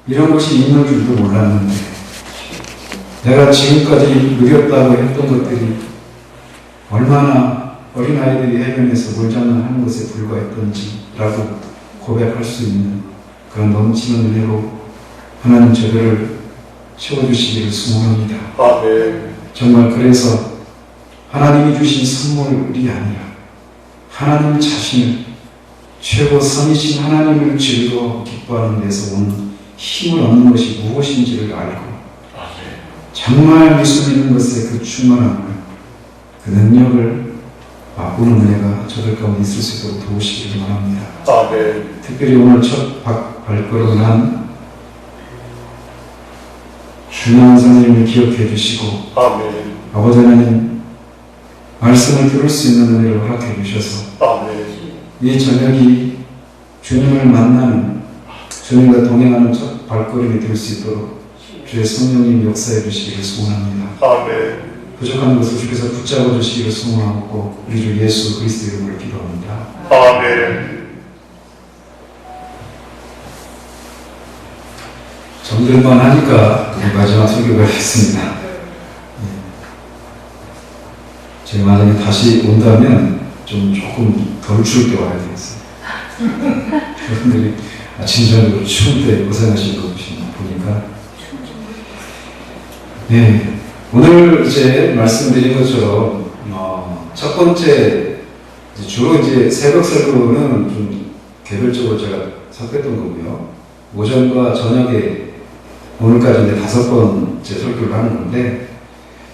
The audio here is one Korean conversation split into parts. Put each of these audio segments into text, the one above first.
이런 것이 있는 줄도 몰랐는데 내가 지금까지 누렸다고 했던 것들이 얼마나 어린아이들이 해변에서 물장난하는 것에 불과했던지라고 고백할 수 있는 그런 넘치는 은혜로 하나님 저들을 채워주시기를 소원합니다. 아멘. 정말 그래서 하나님이 주신 선물이 아니라 하나님 자신을 최고 선이신 하나님을 즐거워 기뻐하는 데서 온 힘을 얻는 것이 무엇인지를 알고 정말 예수 믿는 것에 그 충만함을 그 능력을 맛보는 은혜가 저들 가운데 있을 수 있도록 도우시기를 바랍니다. 아멘. 특별히 오늘 첫 발걸음을 한 준영 선생님을 기억해 주시고 아멘. 아버지 하나님 말씀을 들을 수 있는 은혜를 허락해 주셔서 아멘. 이 저녁이 주님을 만나는 주님과 동행하는 첫 발걸음이 될 수 있도록 주의 성령님 역사해 주시기를 소원합니다. 아멘. 부족한 것을 주께서 붙잡아 주시기를 소원하고 우리 주 예수 그리스도 이름으로 기도합니다. 아멘. 정들만 하니까 마지막 설교가 있습니다. 제가 만약에 다시 온다면 조금 덜 추울 때 와야 되겠어요. 여러분들이 아침 저녁으로 추울 때 고생하시는 거 보니까 네, 오늘 이제 말씀드린 것처럼 첫 번째 주로 이제 새벽 설교는 좀 개별적으로 제가 섭했던 거고요. 오전과 저녁에 오늘까지 이제 5번째 설교를 하는 건데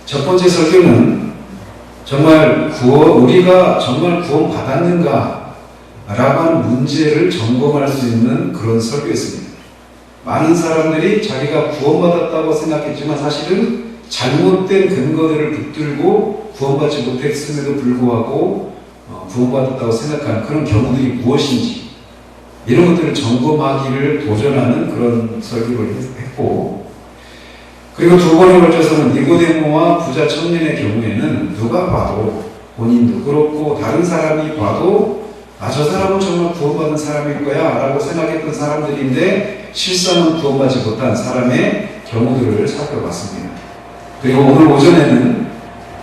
첫 번째 설교는 정말 우리가 정말 구원 받았는가 라고 하는 문제를 점검할 수 있는 그런 설교였습니다. 많은 사람들이 자기가 구원받았다고 생각했지만 사실은 잘못된 근거들을 붙들고 구원받지 못했음에도 불구하고 구원받았다고 생각하는 그런 경우들이 무엇인지 이런 것들을 점검하기를 도전하는 그런 설교를 했고, 그리고 두 번에 걸쳐서는 니고데모와 부자 청년의 경우에는 누가 봐도 본인도 그렇고 다른 사람이 봐도 저 사람은 정말 구원받은 사람일 거야 라고 생각했던 사람들인데 실상은 구원받지 못한 사람의 경우들을 살펴봤습니다. 그리고 오늘 오전에는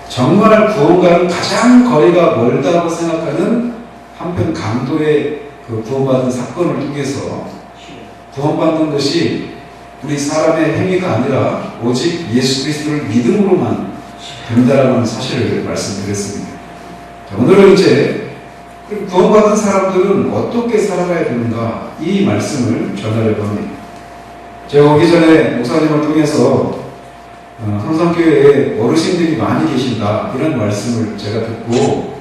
정말 구원과는 가장 거리가 멀다고 생각하는 한편 강도의 그 구원받은 사건을 통해서 구원받는 것이 우리 사람의 행위가 아니라 오직 예수 그리스도를 믿음으로만 된다라는 사실을 말씀드렸습니다. 오늘은 이제 구원받은 사람들은 어떻게 살아가야 되는가 이 말씀을 전하려고 합니다. 제가 오기 전에 목사님을 통해서 성산교회에 어르신들이 많이 계신다 이런 말씀을 제가 듣고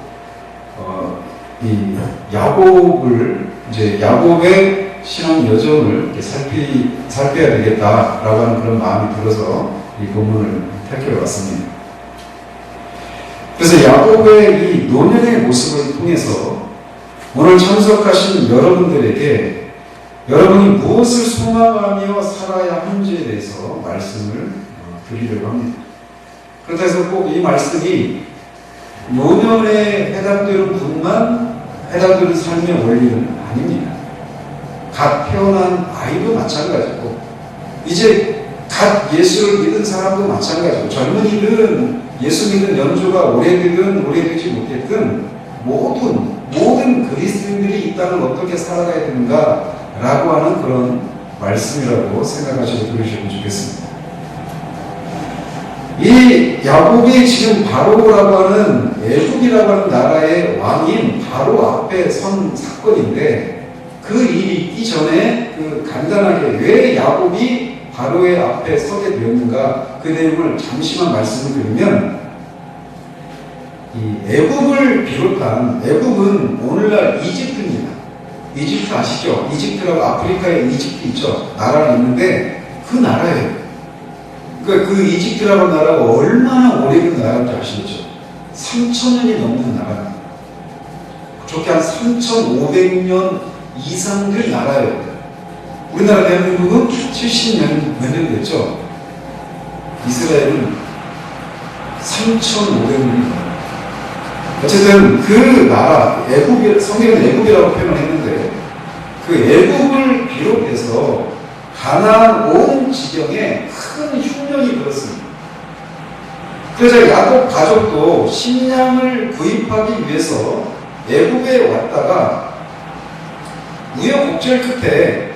이 야곱의 신앙 여정을 이렇게 살펴야 되겠다라고 하는 그런 마음이 들어서 이 본문을 택해 왔습니다. 그래서 야곱의 이 노년의 모습을 통해서 오늘 참석하신 여러분들에게 여러분이 무엇을 소망하며 살아야 하는지에 대해서 말씀을 드리려고 합니다. 그렇다 해서 꼭 이 말씀이 노년에 해당되는 분만 해당되는 삶의 원리는 아닙니다. 갓 태어난 아이도 마찬가지고 이제 갓 예수를 믿은 사람도 마찬가지고 젊은이들은 예수 믿는 연조가 오래되든 오래되지 못했든 모든 그리스도인들이 이 땅을 어떻게 살아가야 되는가 라고 하는 그런 말씀이라고 생각하시고 들으시면 좋겠습니다. 이 야곱이 지금 바로라고 하는 애굽이라고 하는 나라의 왕인 바로 앞에 선 사건인데 그 일이 있기 전에 간단하게 왜 야곱이 바로의 앞에 서게 되었는가 그 내용을 잠시만 말씀을 드리면 이 애굽을 비롯한 애굽은 오늘날 이집트입니다. 이집트 아시죠? 이집트라고 아프리카에 이집트 있죠? 나라가 있는데 그 나라예요. 그러니까 그 이집트라는 나라가 얼마나 오래된 나라인지 아시죠? 3,000년이 넘는 나라입니다. 좋게 한 3,500년 이상 된 나라예요. 우리나라 대한민국은 70년 몇 년 됐죠? 이스라엘은 3,500년이 어쨌든 그 나라, 성경은 애굽이라고 표현을 했는데 그 애굽을 비롯해서 가나안 온 지경에 큰 흉년이 들었습니다. 그래서 야곱 가족도 식량을 구입하기 위해서 애굽에 왔다가 우여곡절 끝에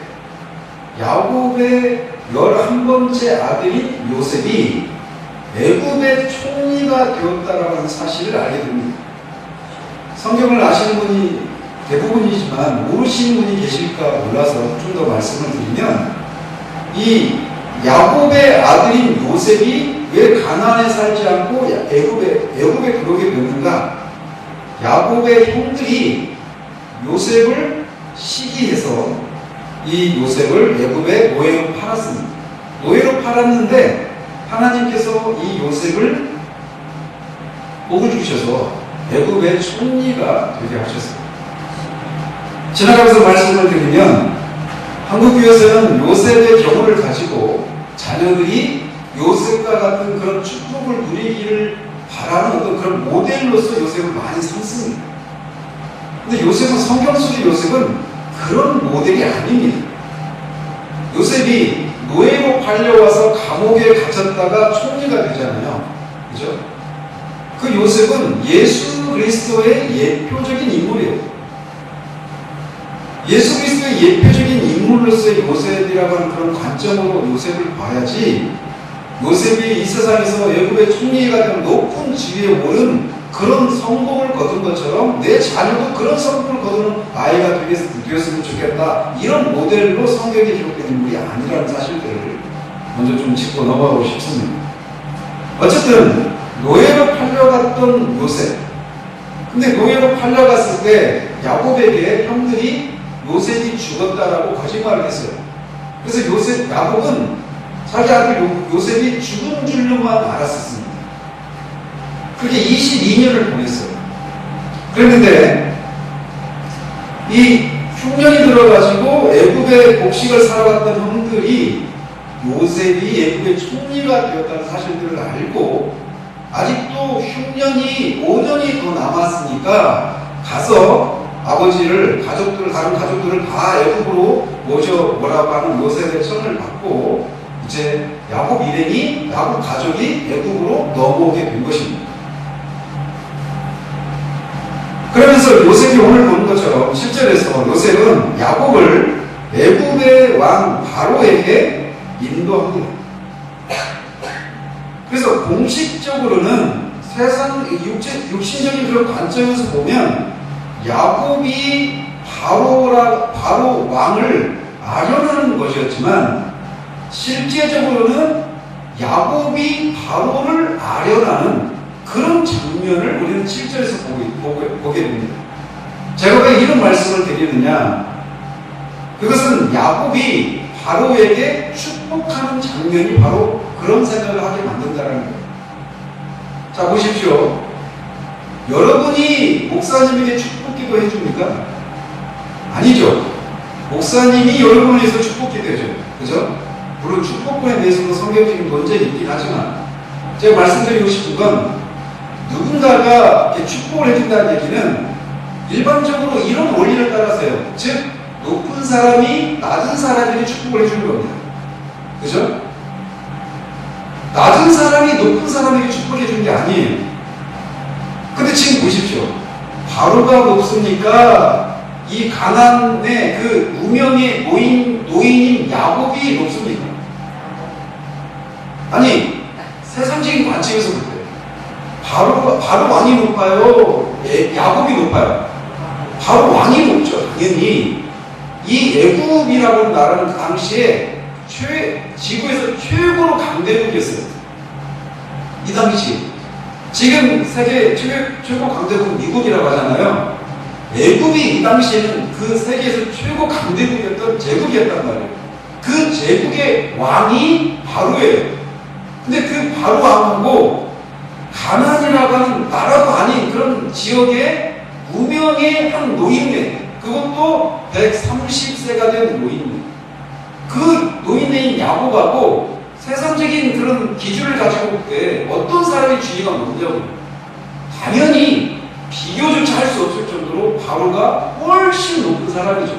야곱의 11번째 아들인 요셉이 애굽의 총리가 되었다라는 사실을 알게 됩니다. 성경을 아시는 분이 대부분이지만 모르시는 분이 계실까 몰라서 좀 더 말씀을 드리면, 이 야곱의 아들인 요셉이 왜 가나안에 살지 않고 애굽에 들어오게 되는가? 야곱의 형들이 요셉을 시기해서 이 요셉을 애굽의 노예로 팔았습니다. 노예로 팔았는데 하나님께서 이 요셉을 복을 주셔서 애굽의 총리가 되게 하셨습니다. 지나가면서 말씀을 드리면, 한국교회에서는 요셉의 경우를 가지고 자녀들이 요셉과 같은 그런 축복을 누리기를 바라는 어떤 그런 모델로서 요셉을 많이 삼습니다. 근데 요셉은, 성경 속의 요셉은 그런 모델이 아닙니다. 요셉이 노예로 팔려와서 감옥에 갇혔다가 총리가 되잖아요. 그죠? 그 요셉은 예수 그리스도의 예표적인 인물이에요. 예수 그리스도의 예표적인 인물로서의 요셉이라고 하는 그런 관점으로 요셉을 봐야지, 요셉이 이 세상에서 애굽의 총리가 되는 높은 지위에 오른 그런 성공을 거둔 것처럼 내 자녀도 그런 성공을 거두는 아이가 되었으면 좋겠다, 이런 모델로 성경에 기록된 인물이 아니라는 사실들을 먼저 좀 짚고 넘어가고 싶습니다. 어쨌든 노예로 팔려갔던 요셉, 근데 노예로 팔려갔을 때 야곱에게 형들이 요셉이 죽었다라고 거짓말을 했어요. 그래서 야곱은 자기 아들 요셉이 죽은 줄로만 알았었습니다. 그렇게 22년을 보냈어요. 그랬는데 이 흉년이 들어가지고 애굽의 곡식을 사러갔던 형들이 요셉이 애굽의 총리가 되었다는 사실들을 알고, 아직도 흉년이 5년이 더 남았으니까 가서 아버지를, 다른 가족들을 다 애굽으로 모셔오라고 하는 요셉의 청을 받고, 이제 야곱 가족이 애굽으로 넘어오게 된 것입니다. 그러면서 요셉이 오늘 보는 것처럼 7절에서 요셉은 야곱을 애굽의 왕 바로에게 인도합니다. 그래서 공식적으로는 세상 육신적인 그런 관점에서 보면 야곱이 바로 왕을 아련하는 것이었지만, 실제적으로는 야곱이 바로를 아련하는 그런 장면을 우리는 7절에서 보게 됩니다. 제가 왜 이런 말씀을 드리느냐, 그것은 야곱이 바로에게 축복하는 장면이 바로 그런 생각을 하게 만든다는 거예요. 자, 보십시오. 여러분이 목사님에게 축복기도 해줍니까? 아니죠. 목사님이 여러분을 위해서 축복기도 해줘요. 그죠? 물론 축복권에 대해서도 성경적인 논쟁이 있긴 하지만, 제가 말씀드리고 싶은 건, 누군가가 이렇게 축복을 해준다는 얘기는 일반적으로 이런 원리를 따라서요. 즉, 높은 사람이 낮은 사람에게 축복을 해주는 겁니다. 그죠? 낮은 사람이 높은 사람에게 축복을 해주는 게 아니에요. 근데 지금 보십시오. 바로가 높습니까? 이 가나안의 그 무명의 노인인 야곱이 높습니까? 아니, 세상적인 관점에서 볼 때 바로 왕이 높아요? 야곱이 높아요? 바로 왕이 높죠. 당연히 이 애굽이라고 하는 나라는 그 당시에 지구에서 최고로 강대국이었어요. 이 당시. 지금 세계 최고 강대국 미국이라고 하잖아요. 애굽이 이 당시에는 그 세계에서 최고 강대국이었던 제국이었단 말이에요. 그 제국의 왕이 바로예요. 근데 그 바로 왕하고 가나안이라고 하는 나라도 아닌 그런 지역의 무명의 한 노인네, 그것도 130세가 된 노인네, 그 노인네인 야곱하고 세상적인 그런 기준을 가지고 볼 때 어떤 사람의 지위가 높냐고, 당연히 비교조차 할 수 없을 정도로 바로가 훨씬 높은 사람이죠.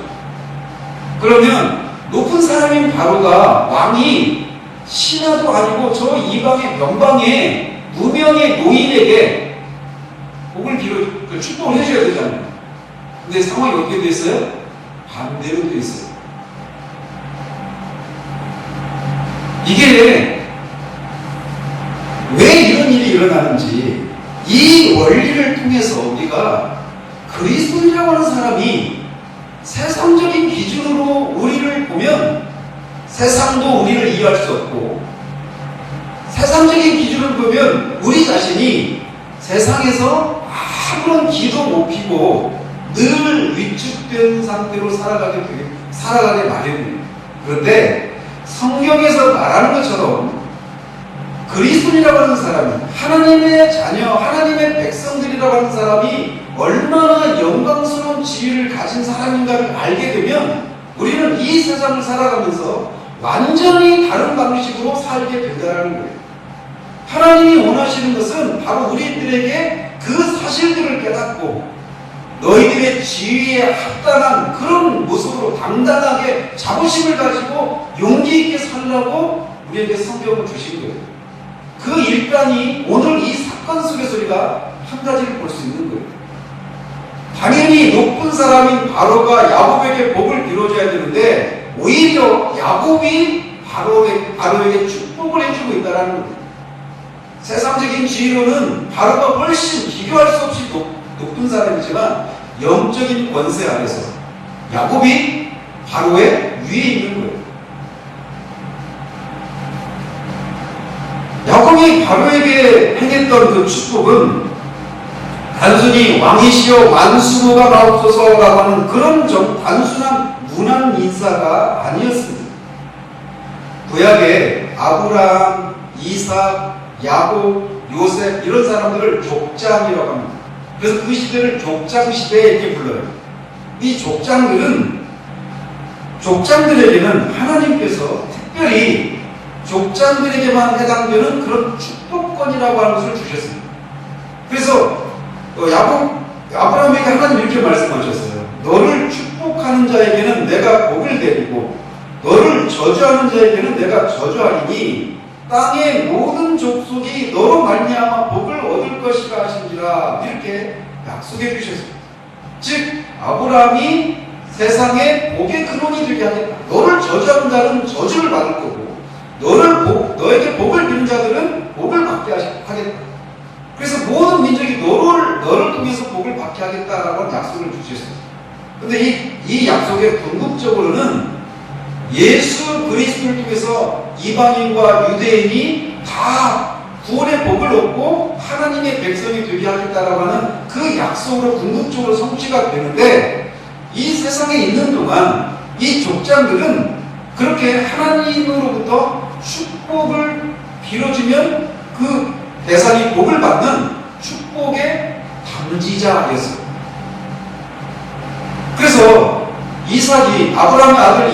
그러면 높은 사람인 바로가 왕이 신하도 아니고 저 이방의 명방의 무명의 노인에게 복을 축복을 해줘야 되잖아요. 근데 상황이 어떻게 됐어요? 반대로 됐어요. 이게 왜 이런 일이 일어나는지, 이 원리를 통해서 우리가 그리스도인이라고 하는 사람이 세상적인 기준으로 우리를 보면 세상도 우리를 이해할 수 없고, 세상적인 기준을 보면 우리 자신이 세상에서 아무런 기도 못 피고 늘 위축된 상태로 살아가게 마련이에요. 그런데 성경에서 말하는 것처럼 그리스도인이라고 하는 사람이, 하나님의 자녀, 하나님의 백성들이라고 하는 사람이 얼마나 영광스러운 지위를 가진 사람인가를 알게 되면 우리는 이 세상을 살아가면서 완전히 다른 방식으로 살게 된다는 거예요. 하나님이 원하시는 것은 바로 우리들에게 그 사실들을 깨닫고 너희들의 지위에 합당한 그런 모습으로 당당하게 자부심을 가지고 용기 있게 살라고 우리에게 성경을 주신 거예요. 그 일간이 오늘 이 사건 속에서 우리가 한 가지를 볼 수 있는 거예요. 당연히 높은 사람인 바로가 야곱에게 복을 빌어줘야 되는데 오히려 야곱이 바로에게 축복을 해주고 있다는 거예요. 세상적인 지위로는 바로가 훨씬 비교할 수 없이 높은 사람이지만 영적인 권세 아래서 야곱이 바로의 위에 있는 거예요. 야곱이 바로에게 행했던 그 축복은 단순히 왕이시여 만수무가 나옵소서라고 하는 그런 단순한 문안 인사가 아니었습니다. 구약에 아브라함, 이삭, 야곱, 요셉 이런 사람들을 족장이라고 합니다. 그래서 그 시대를 족장시대 이렇게 불러요. 이 족장들에게는 하나님께서 특별히 족장들에게만 해당되는 그런 축복권이라고 하는 것을 주셨습니다. 그래서 아브라함에게 하나님 이렇게 말씀하셨어요. 너를 축복하는 자에게는 내가 복을 내리고 너를 저주하는 자에게는 내가 저주하리니 땅의 모든 족속이 너로 말미암아 복을 얻을 것이라 하신지라, 이렇게 약속해 주셨습니다. 즉 아브라함이 세상에 복의 근원이 되게 하겠다. 너를 저주하는 자는 저주를 받을 거고 너에게 복을 비는 자들은 복을 받게 하겠다. 그래서 모든 민족이 너를 통해서 복을 받게 하겠다라고 하는 약속을 주셨습니다. 근데 이 약속의 궁극적으로는 예수 그리스도를 통해서 이방인과 유대인이 다 구원의 복을 얻고 하나님의 백성이 되게 하겠다라고 하는 그 약속으로 궁극적으로 성취가 되는데, 이 세상에 있는 동안 이 족장들은 그렇게 하나님으로부터 축복을 빌어주면 그 대상이 복을 받는 축복의 당지자였어요. 그래서 아브라함의 아들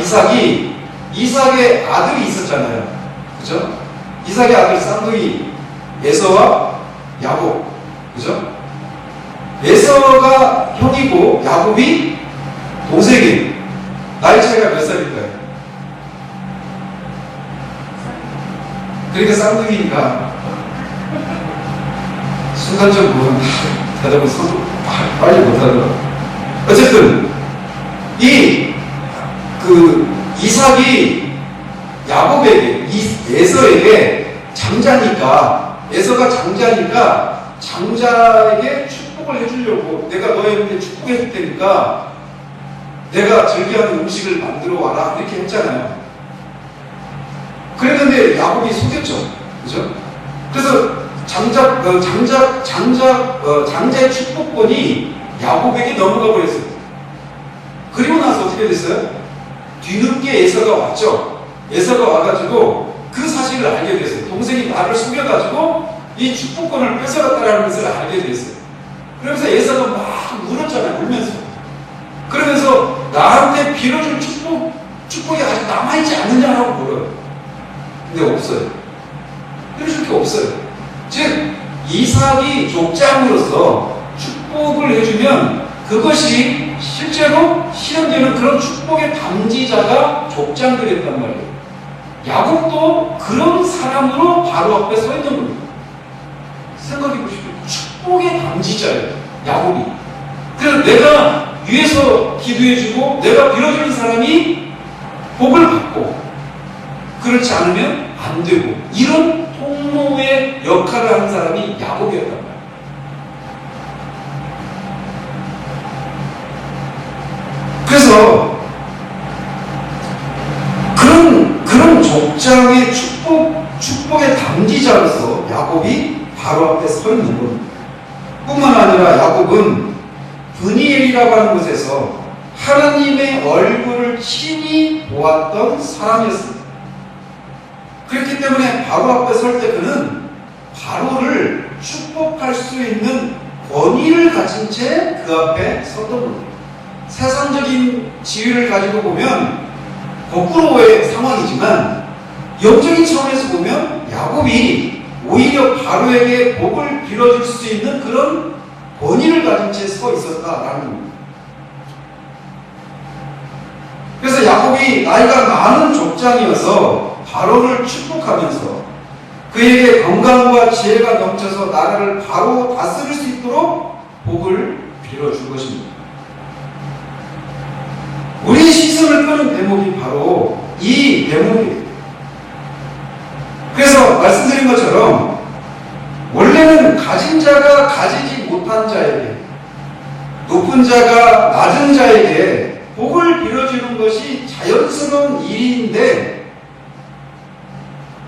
이삭의 아들이 있었잖아요. 그죠? 이삭의 아들 쌍둥이 에서와 야곱. 그죠? 에서가 형이고 야곱이 동생이에요. 나이 차이가 몇 살일까요? 그러니까 쌍둥이니까 순간적으로 대답을 빨리 못하더라고요. 어쨌든 이삭이 야곱에게, 에서에게 에서가 장자니까 장자에게 축복을 해주려고, 내가 너희한테 축복해줄 테니까 내가 즐겨하는 음식을 만들어 와라 이렇게 했잖아요. 그랬는데 야곱이 속였죠. 그죠? 그래서 장자의 축복권이 야곱에게 넘어가 버렸어요. 그리고 나서 어떻게 됐어요? 뒤늦게 에서가 왔죠. 에서가 와가지고 그 사실을 알게 됐어요. 동생이 나를 속여가지고 이 축복권을 뺏어갔다는 것을 알게 됐어요. 그러면서 에서가 막 울었잖아요. 울면서. 그러면서 나한테 빌어줄 축복이 아직 남아있지 않느냐라고 물어요. 근데 없어요. 빌어줄 게 없어요. 즉 이삭이 족장으로서 축복을 해주면 그것이 실제로 실현되는 그런 축복의 담지자가 족장들이었단 말이에요. 야곱도 그런 사람으로 바로 앞에 서 있는 겁니다. 생각해 보십시오. 축복의 담지자예요, 야곱이. 그래서 내가 위에서 기도해주고 내가 빌어주는 사람이 복을 받고, 그렇지 않으면 안 되고, 이런 통로의 역할을 하는 사람이 야곱이었단 말이에요. 그래서 그런 족장의 축복의 담지자로서 야곱이 바로 앞에 서 있는 겁니다. 뿐만 아니라 야곱은 브니엘이라고 하는 곳에서 하나님의 얼굴을 친히 보았던 사람이었습니다. 그렇기 때문에 바로 앞에 설 때 그는 바로를 축복할 수 있는 권위를 가진 채 그 앞에 섰던 겁니다. 세상적인 지위를 가지고 보면 거꾸로의 상황이지만 영적인 차원에서 보면 야곱이 오히려 바로에게 복을 빌어줄 수 있는 그런 권위를 가진 채 서 있었다라는 겁니다. 그래서 야곱이 나이가 많은 족장이어서 바로를 축복하면서 그에게 건강과 지혜가 넘쳐서 나라를 바로 다스릴 수 있도록 복을 빌어줄 것입니다. 우리의 시선을 끄는 대목이 바로 이 대목이에요. 그래서 말씀드린 것처럼 원래는 가진 자가 가지지 못한 자에게, 높은 자가 낮은 자에게 복을 빌어주는 것이 자연스러운 일인데,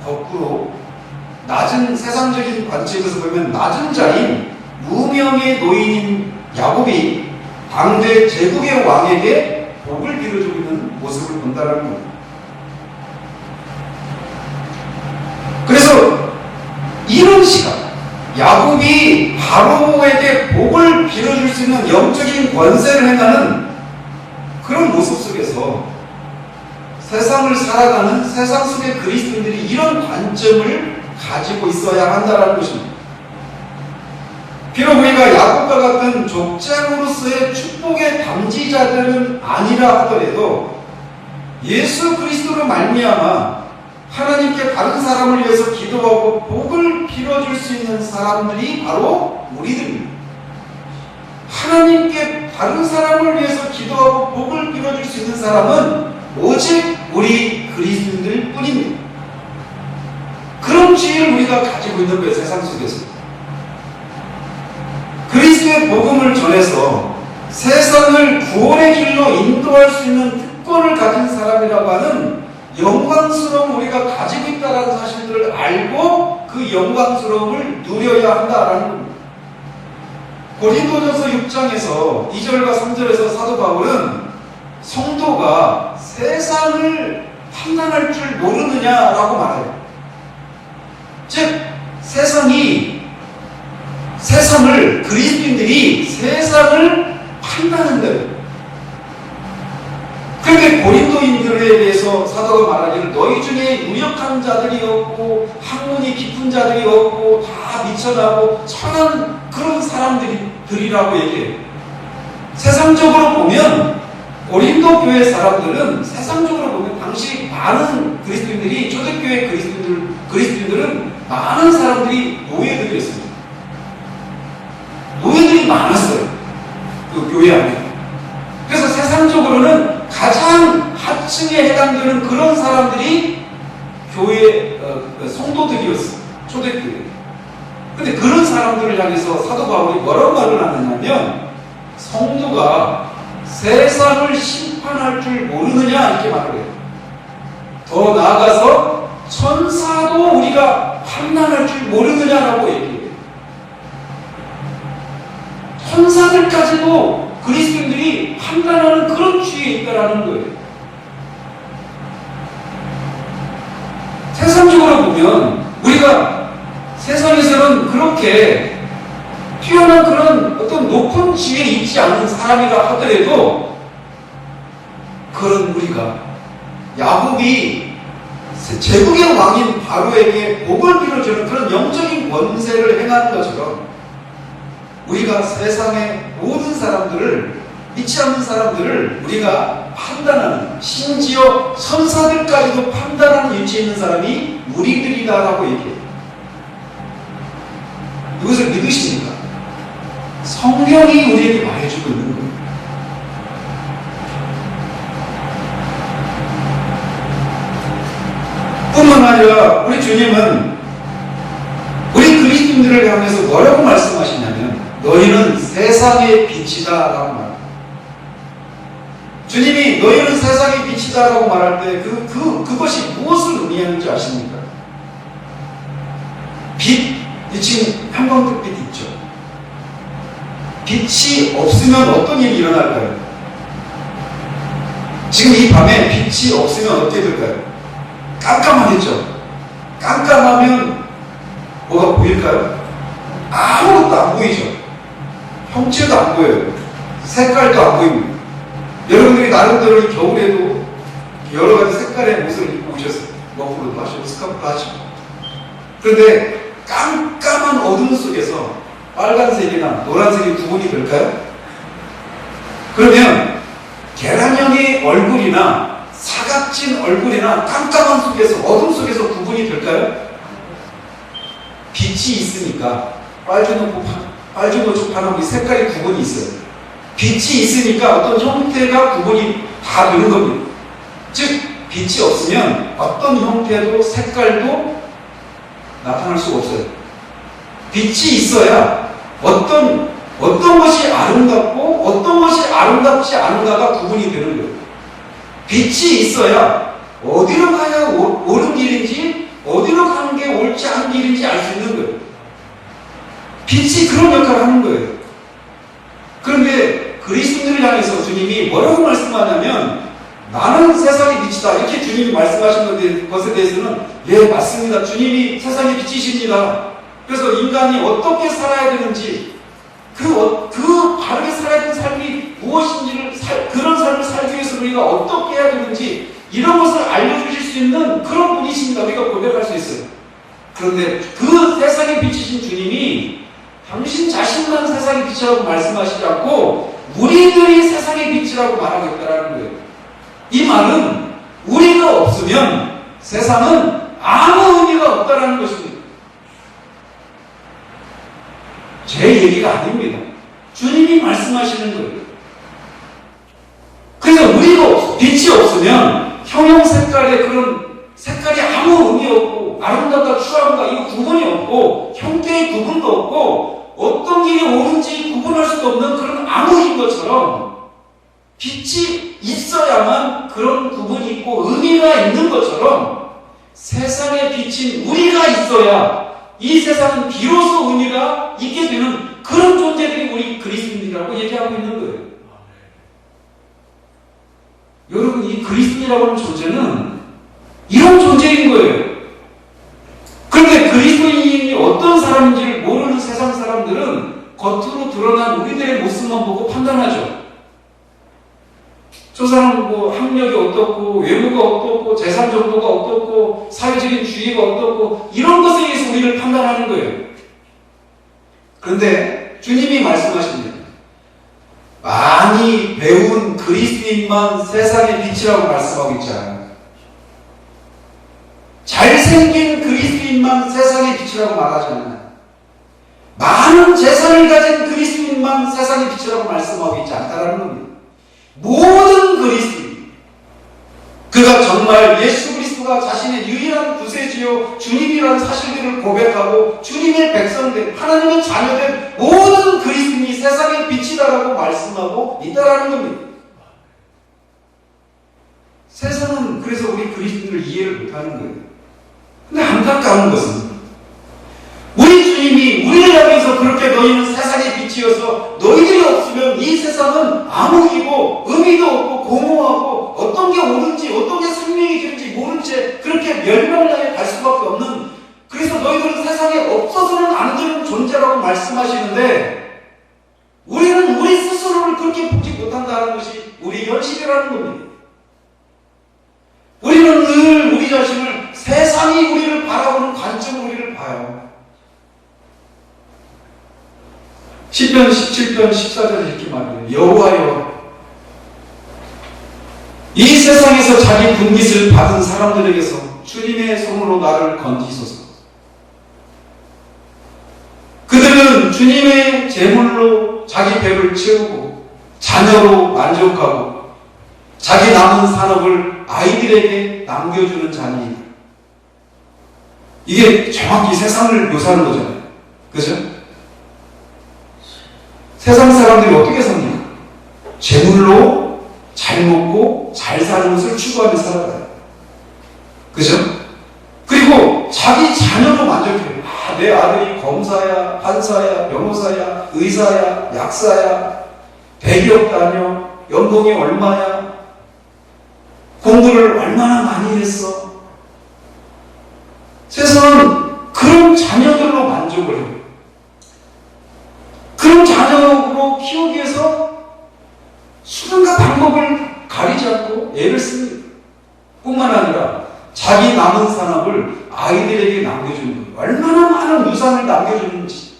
거꾸로 낮은 세상적인 관점에서 보면 낮은 자인 무명의 노인인 야곱이 당대 제국의 왕에게 복을 빌어주고 있는 모습을 본다는 겁니다. 그래서 이런 시간, 야곱이 바로에게 복을 빌어줄 수 있는 영적인 권세를 행하는 그런 모습 속에서 세상을 살아가는 세상 속의 그리스도인들이 이런 관점을 가지고 있어야 한다는 것입니다. 비록 우리가 야곱과 같은 족장으로서의 축복의 담지자들은 아니라 하더라도 예수 그리스도로 말미암아 하나님께 다른 사람을 위해서 기도하고 복을 빌어줄 수 있는 사람들이 바로 우리들입니다. 하나님께 다른 사람을 위해서 기도하고 복을 빌어줄 수 있는 사람은 오직 우리 그리스도인들 뿐입니다. 그런 지혜를 우리가 가지고 있는 거예요, 세상 속에서. 그리스도의 복음을 전해서 세상을 구원의 길로 인도할 수 있는 특권을 가진 사람이라고 하는 영광스러움 우리가 가지고 있다는 사실들을 알고 그 영광스러움을 누려야 한다라는 겁니다. 고린도전서 6장에서 2절과 3절에서 사도 바울은 성도가 세상을 판단할 줄 모르느냐라고 말해요. 즉 세상을 그리스도인들이 세상을 판단한다고요. 그런데 고린도인들에 대해서 사도가 말하기를 너희 중에 유력한 자들이 없고 학문이 깊은 자들이 없고 다 미천하고 천한 그런 사람들이라고 얘기해요. 세상적으로 보면 고린도 교회 사람들은 세상적으로 보면 당시 많은 그리스도인들이 초대교회 그리스도인들은 많은 사람들이 노예들이었습니다. 노예들이 많았어요. 그 교회 안에. 그래서 세상적으로는 가장 하층에 해당되는 그런 사람들이 교회 성도들이었어요. 초대교회. 근데 그런 사람들을 향해서 사도 바울이 뭐라고 말을 하느냐면 성도가 세상을 심판할 줄 모르느냐 이렇게 말을 해요. 더 나아가서 천사도 우리가 판단할 줄 모르느냐라고 얘기해요. 천사들까지도 그리스도인들이 판단하는 그런 지위에 있다라는 거예요. 세상적으로 보면 우리가 세상에서는 그렇게 뛰어난 그런 어떤 높은 지위에 있지 않은 사람이라 하더라도 그런 우리가 야곱이 제국의 왕인 바로에게 복을 빌어주는 그런 영적인 권세를 행하는 것처럼 우리가 세상의 모든 사람들을 믿지 않는 사람들을 우리가 판단하는, 심지어 천사들까지도 판단하는 위치에 있는 사람이 우리들이다라고 얘기해요. 이것을 믿으십니까? 성경이 우리에게 말해주고 있는 거예요. 뿐만 아니라 우리 주님은 우리 그리스도인들을 향해서 뭐라고 말씀하시냐면 너희는 세상의 빛이다 라고 말합니다. 주님이 너희는 세상의 빛이다 라고 말할 때 그것이 무엇을 의미하는지 아십니까? 빛, 지금 형광등빛 있죠. 빛이 없으면 어떤 일이 일어날까요? 지금 이 밤에 빛이 없으면 어떻게 될까요? 깜깜하겠죠. 깜깜하면 뭐가 보일까요? 아무것도 안 보이죠. 형체도 안 보여요. 색깔도 안 보입니다. 여러분들이 나름대로 이 겨울에도 여러 가지 색깔의 옷을 입고 오셨어요. 머플러도 하시고 스카프도 하시고. 그런데 깜깜한 어둠 속에서 빨간색이나 노란색이 구분이 될까요? 그러면 계란형의 얼굴이나 사각진 얼굴이나 깜깜한 속에서 어둠 속에서 구분이 될까요? 빛이 있으니까 빨주노초 파란 색깔의 구분이 있어요. 빛이 있으니까 어떤 형태가 구분이 다 되는 겁니다. 즉 빛이 없으면 어떤 형태도 색깔도 나타날 수가 없어요. 빛이 있어야 어떤 것이 아름답고 어떤 것이 아름답지 않은가가 구분이 되는 거예요. 빛이 있어야 어디로 가야 옳은 길인지 어디로 가는 게 옳지 않은 길인지 알 수 있는 거예요. 빛이 그런 역할을 하는 거예요. 그런데 그리스도인들을 향해서 주님이 뭐라고 말씀하냐면 나는 세상의 빛이다 이렇게 주님이 말씀하신 것에 대해서는 예 맞습니다. 주님이 세상의 빛이십니다. 그래서 인간이 어떻게 살아야 되는지 그 바르게 살아야 되는 삶이 무엇인지를 그런 삶을 살기 위해서 우리가 어떻게 해야 되는지 이런 것을 알려주실 수 있는 그런 분이십니다. 우리가 고백할 수 있어요. 그런데 그 세상의 빛이신 주님이 당신 자신만 세상의 빛이라고 말씀하시지 않고 우리들이 세상의 빛이라고 말하고 있다는 거예요. 이 말은 우리가 없으면 세상은 아무 의미가 없다는 것입니다. 제 얘기가 아닙니다. 주님이 말씀하시는 거예요. 그래서 우리가 빛이 없으면 형형 색깔의 그런 색깔이 아무 의미 없고 아름답다 추함과 이 구분이 없고 형태의 구분도 없고 어떤 길이 옳은지 구분할 수도 없는 그런 암흑인 것처럼 빛이 있어야만 그런 구분이 있고 의미가 있는 것처럼 세상에 비친 우리가 있어야 이 세상은 비로소 의미가 있게 되는 그런 존재들이 우리 그리스도인이라고 얘기하고 있는 거예요. 여러분 이 그리스도인이라고 하는 존재는 이런 존재인 거예요. 그런데 그리스도인이 어떤 사람인지를 모르는 세상 사람들은 겉으로 드러난 우리들의 모습만 보고 판단하죠. 저 사람은 뭐 학력이 어떻고 외모가 어떻고 재산 정도가 어떻고 사회적인 주의가 어떻고 이런 것에 의해서 우리를 판단하는 거예요. 그런데 주님이 말씀하십니다. 많이 배운 그리스도인만 세상의 빛이라고 말씀하고 있지 않아요. 잘생긴 그리스도인만 세상의 빛이라고 말하지 않아요. 많은 재산을 가진 그리스도인만 세상의 빛이라고 말씀하고 있지 않다는 겁니다. 모든 그리스도인, 그가 정말 예수 그리스도가 자신의 유일한 구세주요 주님이라는 사실들을 고백하고 주님의 백성된 하나님의 자녀된 모든 그리스도인이 세상의 빛이다라고 말씀하고 있다라는 겁니다. 세상은 그래서 우리 그리스도인을 이해를 못하는 거예요. 근데 안타까운 것은 우리 주님이 우리를 향해서 그렇게 너희는 세상의 빛이어서 너희들이 없으면 이 세상은 암흑이고 의미도 없고 공허하고 어떤 게 옳은지 어떤 게 생명이 되는지 모른 채 그렇게 멸망을 향해 갈 수밖에 없는, 그래서 너희들은 세상에 없어서는 안 되는 존재라고 말씀하시는데 우리는 우리 스스로를 그렇게 보지 못한다는 것이 우리 현실이라는 겁니다. 우리는 늘 우리 자신을 세상이 우리를 바라보는 관점으로 우리를 봐요. 시편 17편 14절에 이렇게 말해요. 여호와여 이 세상에서 자기 분깃을 받은 사람들에게서 주님의 손으로 나를 건지소서. 그들은 주님의 제물로 자기 배를 채우고 자녀로 만족하고 자기 남은 산업을 아이들에게 남겨주는 자입니다. 이게 정확히 세상을 묘사하는 거잖아요. 그죠? 세상 사람들이 어떻게 삽니까? 제물로 잘 먹고 잘 사는 것을 추구하며 살아가요. 그죠? 그리고 자기 자녀로 만족해요. 아, 내 아들이 검사야, 판사야, 변호사야, 의사야, 약사야, 대기업 다녀, 연봉이 얼마야, 공부를 얼마나 많이 했어. 세상은 그런 자녀들로 만족을 해요. 그런 자녀로 키우기 위해서 수단과 방법을 가리지 않고 애를 씁니다. 뿐만 아니라 자기 남은 산업을 아이들에게 남겨주는 거예요. 얼마나 많은 유산을 남겨주는지.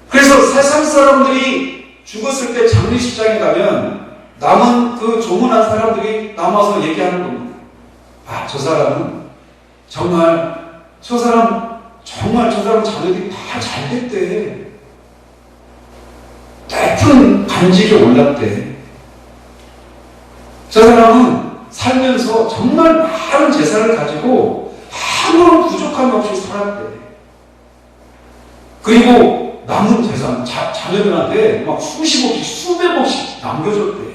그래서 세상 사람들이 죽었을 때 장례식장에 가면 남은 그 조문한 사람들이 남아서 얘기하는 겁니다. 아, 저 사람은 정말 저 사람 자녀들이 다 잘 됐대. 높은 간직에 올랐대. 저 사람은 살면서 정말 많은 재산을 가지고 아무런 부족함 없이 살았대. 그리고 남은 재산, 자녀들한테 막 수십억씩, 수백억씩 남겨줬대.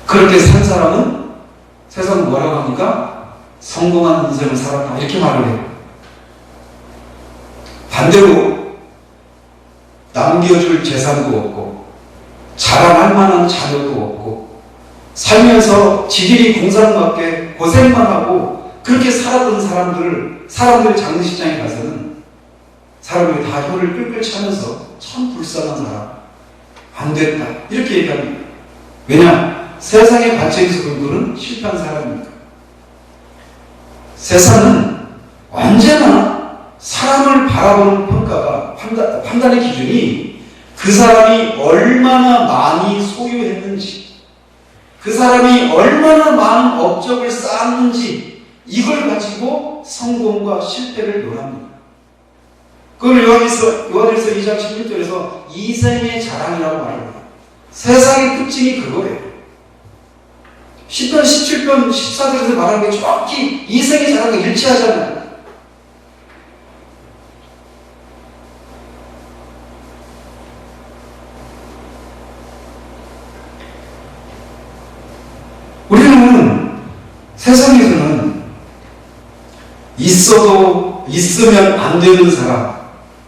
그렇게 산 사람은 세상은 뭐라고 합니까? 성공한 인생을 살았다. 이렇게 말을 해요. 반대로 남겨줄 재산도 없고 자랑할 만한 자녀도 없고 살면서 지들이 공상받게 고생만 하고 그렇게 살았던 사람들이 장례식장에 가서는 사람들이 다 혀를 끌끌 차면서 참 불쌍한 사람, 안 됐다 이렇게 얘기합니다. 왜냐? 세상의 관점에서 그들은 실패한 사람입니다. 세상은 언제나 사람을 바라보는 평가가 판단의 기준이 그 사람이 얼마나 많이 소유했는지, 그 사람이 얼마나 많은 업적을 쌓았는지 이걸 가지고 성공과 실패를 논합니다. 그걸 요한일서 2장 16절에서 이생의 자랑이라고 말합니다. 세상의 특징이 그거예요. 10편, 17편, 14절에서 말하는 게 정확히 이생의 자랑과 일치하잖아요. 우리는 세상에서는 있으면 안 되는 사람,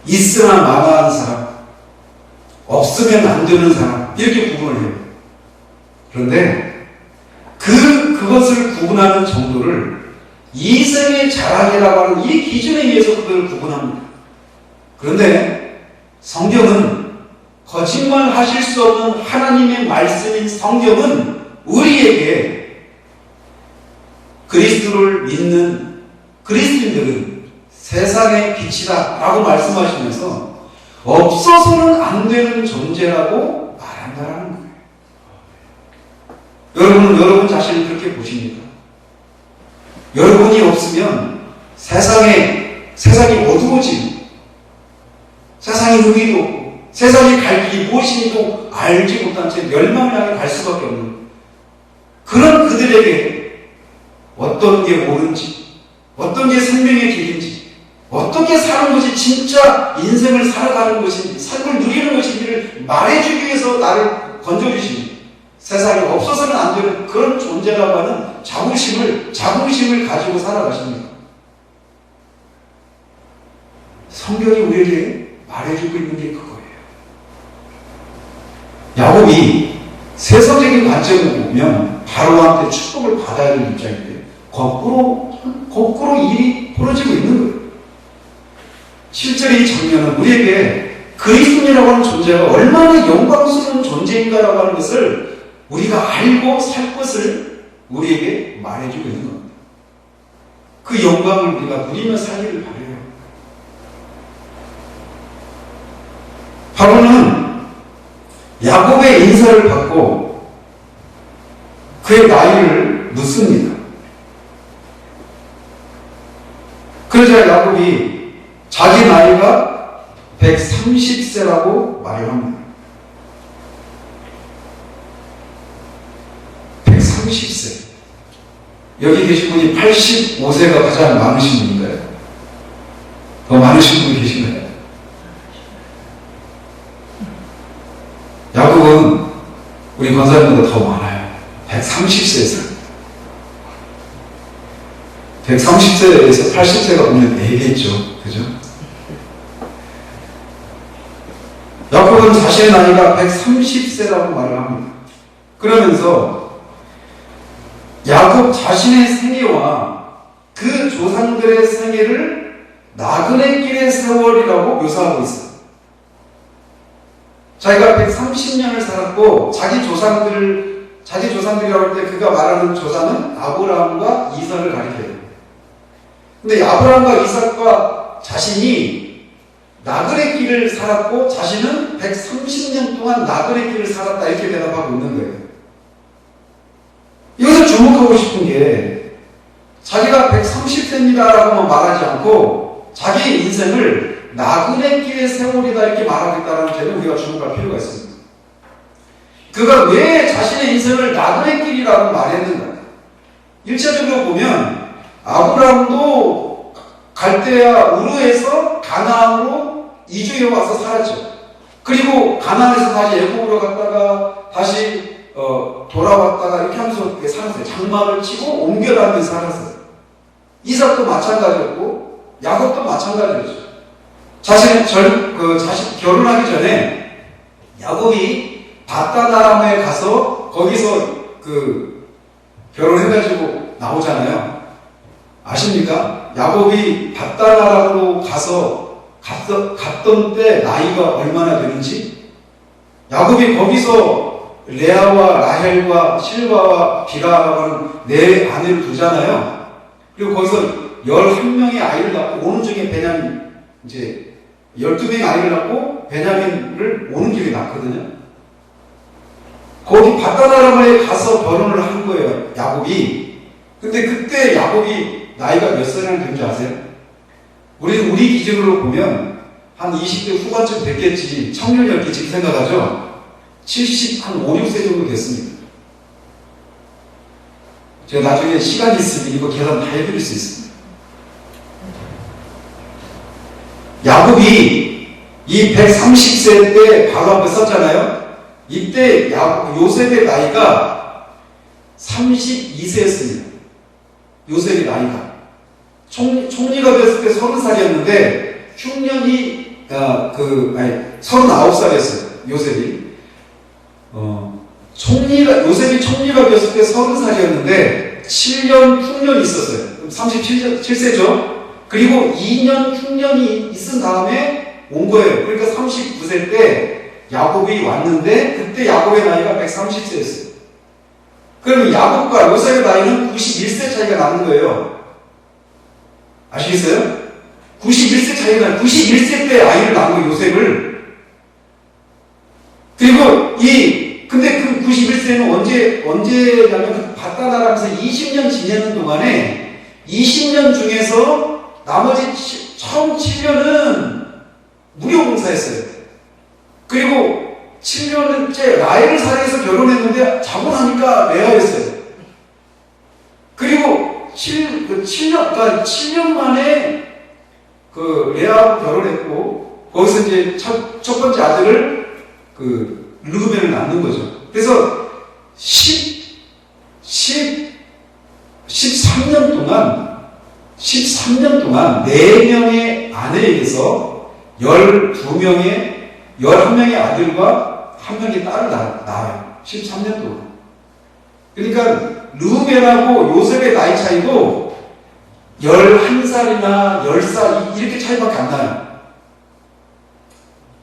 있으나 마마한 사람, 없으면 안 되는 사람 이렇게 구분을 해요. 그런데 그것을 구분하는 정도를 이생의 자랑이라고 하는 이 기준에 의해서 그들을 구분합니다. 그런데 성경은 거짓말 하실 수 없는 하나님의 말씀인 성경은 우리에게 그리스도를 믿는 그리스도인들은 세상의 빛이다 라고 말씀하시면서 없어서는 안 되는 존재라고 말한다는 거예요. 여러분은 여러분 자신을 그렇게 보십니까? 여러분이 없으면 세상이 어두워지고 세상에 의미도 없고 세상이 갈 길이 무엇인지도 알지 못한 채 멸망을 향해 갈 수밖에 없는 그런 그들에게 어떤 게 옳은지, 어떤 게 생명의 길인지, 어떻게 사는 것이 진짜 인생을 살아가는 것인지, 삶을 누리는 것인지를 말해주기 위해서 나를 건져주십니다. 세상에 없어서는 안 되는 그런 존재라고 하는 자부심을 가지고 살아가십니다. 성경이 우리에게 말해주고 있는 게 그거예요. 야곱이 세상적인 관점으로 보면 바로한테 축복을 받아야 될 입장인데 거꾸로 일이 벌어지고 있는 거예요. 실제로 이 장면은 우리에게 그리스도인이라고 하는 존재가 얼마나 영광스러운 존재인가라고 하는 것을 우리가 알고 살 것을 우리에게 말해주고 있는 겁니다. 그 영광을 우리가 누리며 살기를 바라요. 바로는 야곱의 인사를 받고 그의 나이를 묻습니다. 그러자 야곱이 자기 나이가 130세라고 말을 합니다. 130세. 여기 계신 분이 85세가 가장 많으신 분인가요? 더 많으신 분이 계신가요? 야곱은 우리 권사님보다 더 많아요. 130세에서. 130세에서 80세가 보면 되겠죠. 그죠? 야곱은 자신의 나이가 130세라고 말을 합니다. 그러면서 야곱 자신의 생애와 그 조상들의 생애를 나그네 길의 세월이라고 묘사하고 있어요. 자기가 130년을 살았고 자기 조상들이라고 할 때 그가 말하는 조상은 아브라함과 이삭을 가리켜요. 근데 아브라함과 이삭과 자신이 나그네 길을 살았고 자신은 130년 동안 나그네 길을 살았다 이렇게 대답하고 있는 거예요. 이것을 주목하고 싶은 게 자기가 130세입니다라고만 말하지 않고 자기의 인생을 나그네 길의 세월이다 이렇게 말하고 있다는 점을 우리가 주목할 필요가 있습니다. 그가 왜 자신의 인생을 나그네 길이라고 말했는가? 1차적으로 보면 아브라함도 갈대아 우르에서 가나안으로 이주해 와서 살았죠. 그리고 가나안에서 다시 애굽으로 갔다가 다시 돌아왔다가 이렇게 하면서 살았어요. 장막을 치고 옮겨다니면서 살았어요. 이삭도 마찬가지였고 야곱도 마찬가지였죠. 자신 결혼하기 전에 야곱이 바다나람에 가서 거기서 결혼해가지고 나오잖아요. 아십니까? 야곱이 바다나람으로 갔던 때 나이가 얼마나 되는지? 야곱이 거기서 레아와 라헬과 실바와 비라라고 하는 네 아내를 두잖아요. 그리고 거기서 11명의 아이를 낳고 오는 중에 베냐민, 이제 12명의 아이를 낳고 베냐민을 오는 길에 낳거든요. 거기 바다나람에 가서 결혼을 한 거예요, 야곱이. 근데 그때 야곱이 나이가 몇 살이나 된 줄 아세요? 우리 기준으로 보면 한 20대 후반쯤 됐겠지, 청년이었겠지 생각하죠? 70, 한 5, 6세 정도 됐습니다. 제가 나중에 시간이 있으면 이거 계산 다 해드릴 수 있습니다. 야곱이 이 130세 때 바로 앞에 섰잖아요. 이때 요셉의 나이가 32세였습니다. 요셉의 나이가. 총리가 됐을 때 30살이었는데, 흉년이, 39살이었어요. 요셉이. 요셉이 총리가 되었을 때 30살이었는데, 7년 흉년이 있었어요. 37세죠? 그리고 2년 흉년이 있은 다음에 온 거예요. 그러니까 39세 때 야곱이 왔는데, 그때 야곱의 나이가 130세였어요. 그러면 야곱과 요셉의 나이는 91세 차이가 나는 거예요. 아시겠어요? 91세 차이가 나요. 91세 때 아이를 낳은 거예요, 요셉을. 그리고 근데 그 91세는 언제냐면 그 바다나람에서 20년 지내는 동안에 20년 중에서 나머지 처음 7년은 무료봉사했어요. 그리고 7년째 라헬을 사이에서 결혼했는데 자고 나니까 레아였어요. 그리고 7년 만에 레아하고 결혼했고, 거기서 이제 첫 번째 아들을 르우벤을 낳는 거죠. 그래서 13년 동안 4명의 아내에게서 11명의 아들과 1명의 딸을 낳아요. 13년 동안. 그러니까 르우벤하고 요셉의 나이 차이도 11살이나 10살 이렇게 차이밖에 안 나요.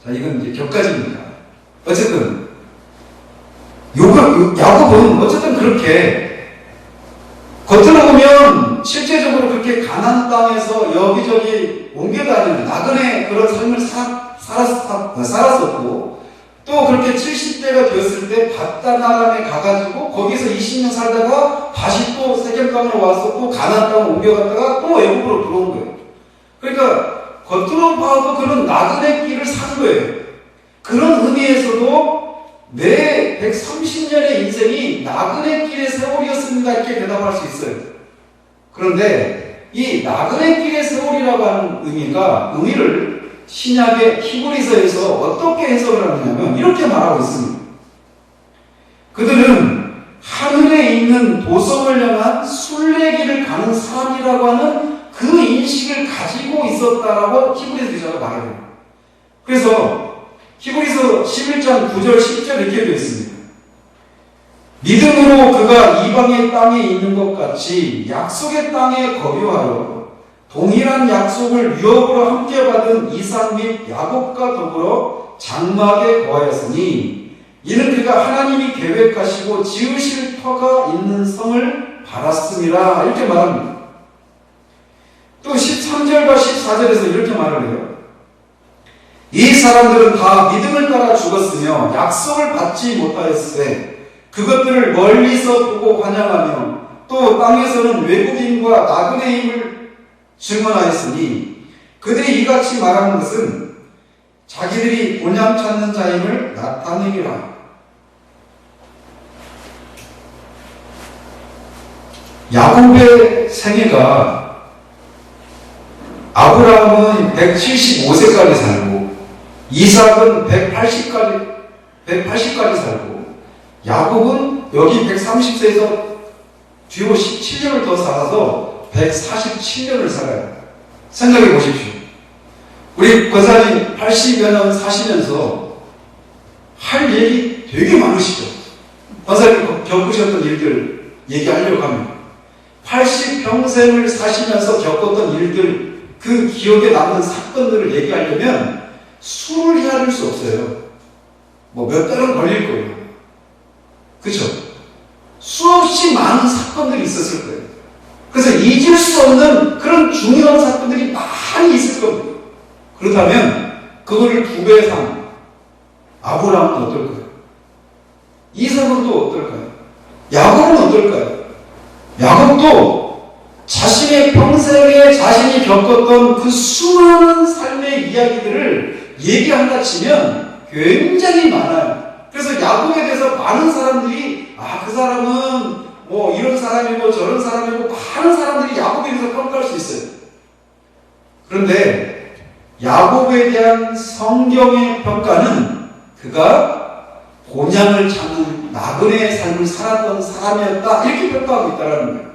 자, 이건 이제 격가지입니다. 어쨌든 야곱은 어쨌든 그렇게 겉으로 보면 실제적으로 그렇게 가나안 땅에서 여기저기 옮겨다니는 나그네 그런 삶을 살았었고, 또 그렇게 70대가 되었을 때 바다나람에 가가지고 거기서 20년 살다가 다시 또 세겜 땅으로 와서 또 가나안 땅으로 옮겨갔다가 또 애굽으로 들어온 거예요. 그러니까 겉으로 봐도 그런 나그네 길을 산 거예요. 그런 의미에서도 내 130년의 인생이 나그네 길의 세월이었습니다 이렇게 대답할 수 있어요. 그런데 이 나그네 길의 세월이라고 하는 의미를 신약의 히브리서에서 어떻게 해석을 하느냐면 이렇게 말하고 있습니다. 그들은 하늘에 있는 보석을 향한 순례길을 가는 사람이라고 하는 그 인식을 가지고 있었다라고 히브리서 기자가 말해요. 그래서 히브리서 11장 9절 10절 이렇게 되어 있습니다. 믿음으로 그가 이방의 땅에 있는 것 같이 약속의 땅에 거류하여 동일한 약속을 유업으로 함께 받은 이삭 및 야곱과 더불어 장막에 거하였으니 이는 그가 하나님이 계획하시고 지으실 터가 있는 성을 바랐음이라 이렇게 말합니다. 또 13절과 14절에서 이렇게 말을 해요. 이 사람들은 다 믿음을 따라 죽었으며 약속을 받지 못하였으되 그것들을 멀리서 보고 환영하며 또 땅에서는 외국인과 나그네임을 증언하였으니 그들이 이같이 말하는 것은 자기들이 본향 찾는 자임을 나타내리라. 야곱의 생애가 아브라함은 175세까지 살고 이삭은 180까지 살고 야곱은 여기 130세에서 뒤로 17년을 더 살아서 147년을 살아요. 생각해 보십시오. 우리 권사님 80여 년 사시면서 할 얘기 되게 많으시죠. 권사님 겪으셨던 일들 얘기하려고 합니다. 80평생을 사시면서 겪었던 일들, 그 기억에 남는 사건들을 얘기하려면 수를 헤아릴 수 없어요. 뭐 몇 달은 걸릴 거예요. 그렇죠? 수없이 많은 사건들이 있었을 거예요. 그래서 잊을 수 없는 그런 중요한 사건들이 많이 있을 겁니다. 그렇다면 그거를 2배 이상 아브라함은 어떨까요? 이삭은 또 어떨까요? 야곱은 어떨까요? 야곱도 자신의 평생에 자신이 겪었던 그 수많은 삶의 이야기들을 얘기한다 치면 굉장히 많아요. 그래서 야곱에 대해서 많은 사람들이 그 사람은 뭐 이런 사람이고 저런 사람이고 많은 사람들이 야곱에 대해서 평가할 수 있어요. 그런데 야곱에 대한 성경의 평가는 그가 본향을 찾는 나그네의 삶을 살았던 사람이었다 이렇게 평가하고 있다는 거예요.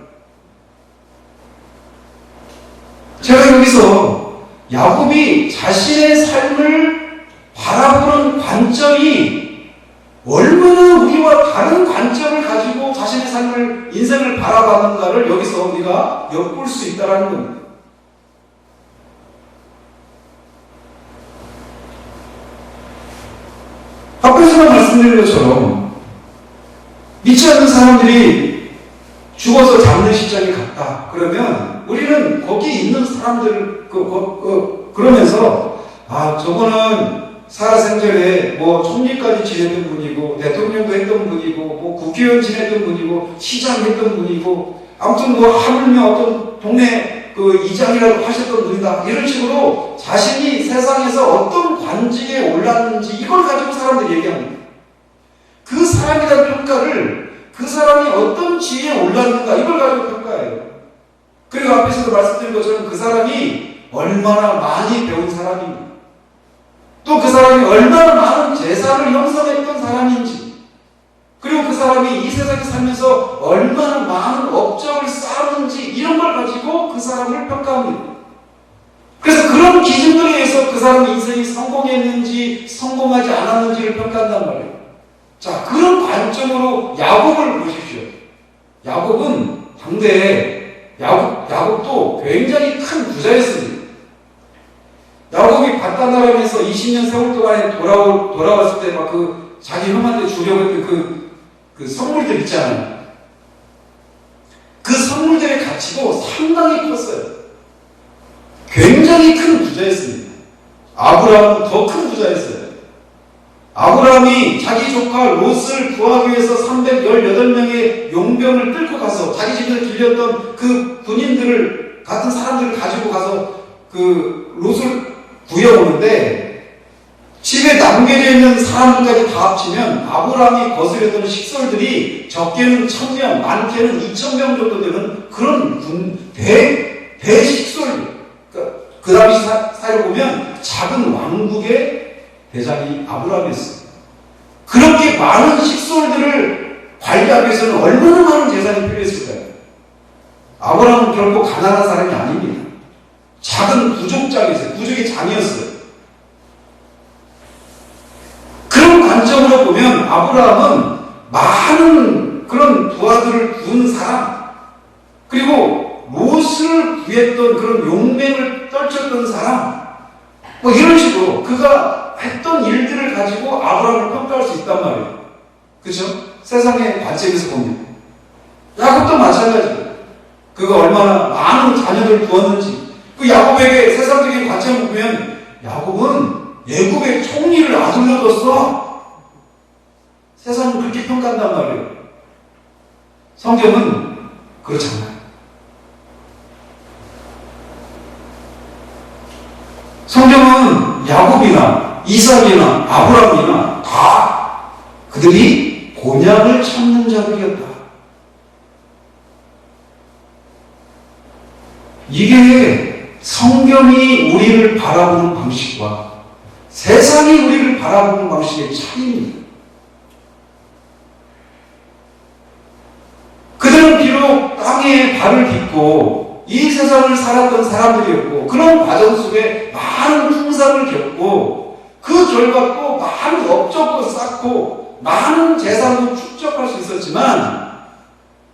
제가 여기서 야곱이 자신의 삶을 바라보는 관점이 얼마나 우리와 다른 관점을 가지고 자신의 삶을, 인생을 바라봤는가를 여기서 우리가 엿볼 수 있다는 겁니다. 앞에서 말씀드린 것처럼 믿지 않는 사람들이 죽어서 장례식장에 갔다. 그러면 우리는 거기 있는 사람들을 그러면서 저거는 살아생전에 뭐 총리까지 지냈던 분이고 대통령도 했던 분이고 뭐 국회의원 지냈던 분이고 시장 했던 분이고 아무튼 뭐 하물며 어떤 동네 그 이장이라고 하셨던 분이다 이런 식으로 자신이 세상에서 어떤 관직에 올랐는지 이걸 가지고 사람들이 얘기합니다. 그 사람에 대한 평가를 그 사람이 어떤 지위에 올랐는가 이걸 가지고 평가해요. 그리고 앞에서도 말씀드린 것처럼 그 사람이 얼마나 많이 배운 사람인가 또 그 사람이 얼마나 많은 재산을 형성했던 사람인지 그리고 그 사람이 이 세상에 살면서 얼마나 많은 업적을 쌓았는지 이런 걸 가지고 그 사람을 평가합니다. 그래서 그런 기준들에 의해서 그 사람의 인생이 성공했는지 성공하지 않았는지를 평가한단 말이에요. 자, 그런 관점으로 야곱을 보십시오. 야곱은 당대에 야곱도 굉장히 큰 부자였습니다. 야곱이 바다나람에서 20년 세월 동안에 돌아왔을 때 막 자기 형한테 주려고 했던 그 선물들 있잖아요. 그 선물들의 가치도 상당히 컸어요. 굉장히 큰 부자였습니다. 아브라함은 더 큰 부자였어요. 아브라함이 자기 조카 롯을 구하기 위해서 318명의 용병을 끌고 가서 자기 집에서 길렸던 그 군인들을 같은 사람들을 가지고 가서 그 롯을 구해오는데 집에 남겨져 있는 사람들까지 다 합치면 아브라함이 거스렸던 식솔들이 적게는 1000명, 많게는 2000명 정도 되는 그런 대식솔. 그 당시 사회를 보면 작은 왕국의 대장이 아브라함이었어요. 그렇게 많은 식솔들을 관리하기 위해서는 얼마나 많은 재산이 필요했을까요? 아브라함은 결코 가난한 사람이 아닙니다. 작은 부족장이었어요. 부족의 장이었어요. 그런 관점으로 보면 아브라함은 많은 그런 부하들을 구한 사람, 그리고 롯을 구했던 그런 용맹을 떨쳤던 사람, 뭐 이런 식으로 그가 했던 일들을 가지고 아브라함을 평가할 수 있단 말이에요. 그렇죠? 세상의 관점에서 보면 야곱도 마찬가지예요. 그가 얼마나 많은 자녀들을 구었는지, 그 야곱에게 세상적인 관점을 보면 야곱은 애굽의 총리를 아들로 뒀어. 세상은 그렇게 평가한단 말이에요. 성경은 그렇잖아요. 성경은 야곱이나 이삭이나 아브라함이나 다 그들이 곤약을 참는 자들이었다. 이게 성경이 우리를 바라보는 방식과 세상이 우리를 바라보는 방식의 차이입니다. 그들은 비록 땅에 발을 딛고 이 세상을 살았던 사람들이었고 그런 과정 속에 많은 풍상을 겪고 그 결과 또 많은 업적도 쌓고 많은 재산도 축적할 수 있었지만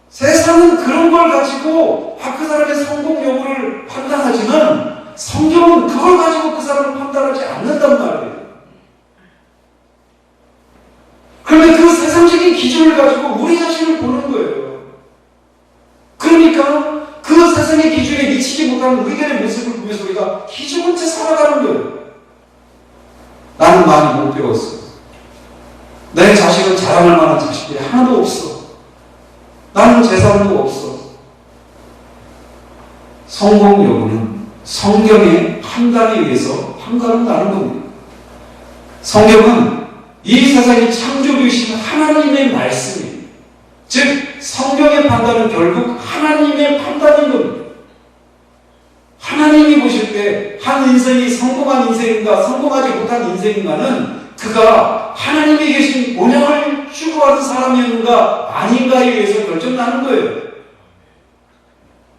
세상은 그런 걸 가지고 그 사람의 성공 여부를 판단하지만 성경은 그걸 가지고 그 사람을 판단하지 않는단 말이에요. 그런데 그 세상적인 기준을 가지고 우리 자신을 보는 거예요. 그러니까 그 세상의 기준에 미치지 못하는 우리들의 모습을 보면서 우리가 기죽은 채 살아가는 거예요. 나는 많이 못 배웠어. 내 자식은 자랑할 만한 자식들이 하나도 없어. 나는 재산도 없어. 성공 여부는 성경의 판단에 의해서 판가름 나는 겁니다. 성경은 이 세상의 창조주이신 하나님의 말씀이에요. 즉 성경의 판단은 결국 하나님의 판단인 겁니다. 하나님이 보실 때 한 인생이 성공한 인생인가 성공하지 못한 인생인가는 그가 하나님이 계신 본향을 추구하는 사람이었는가 아닌가에 의해서 결정나는 거예요.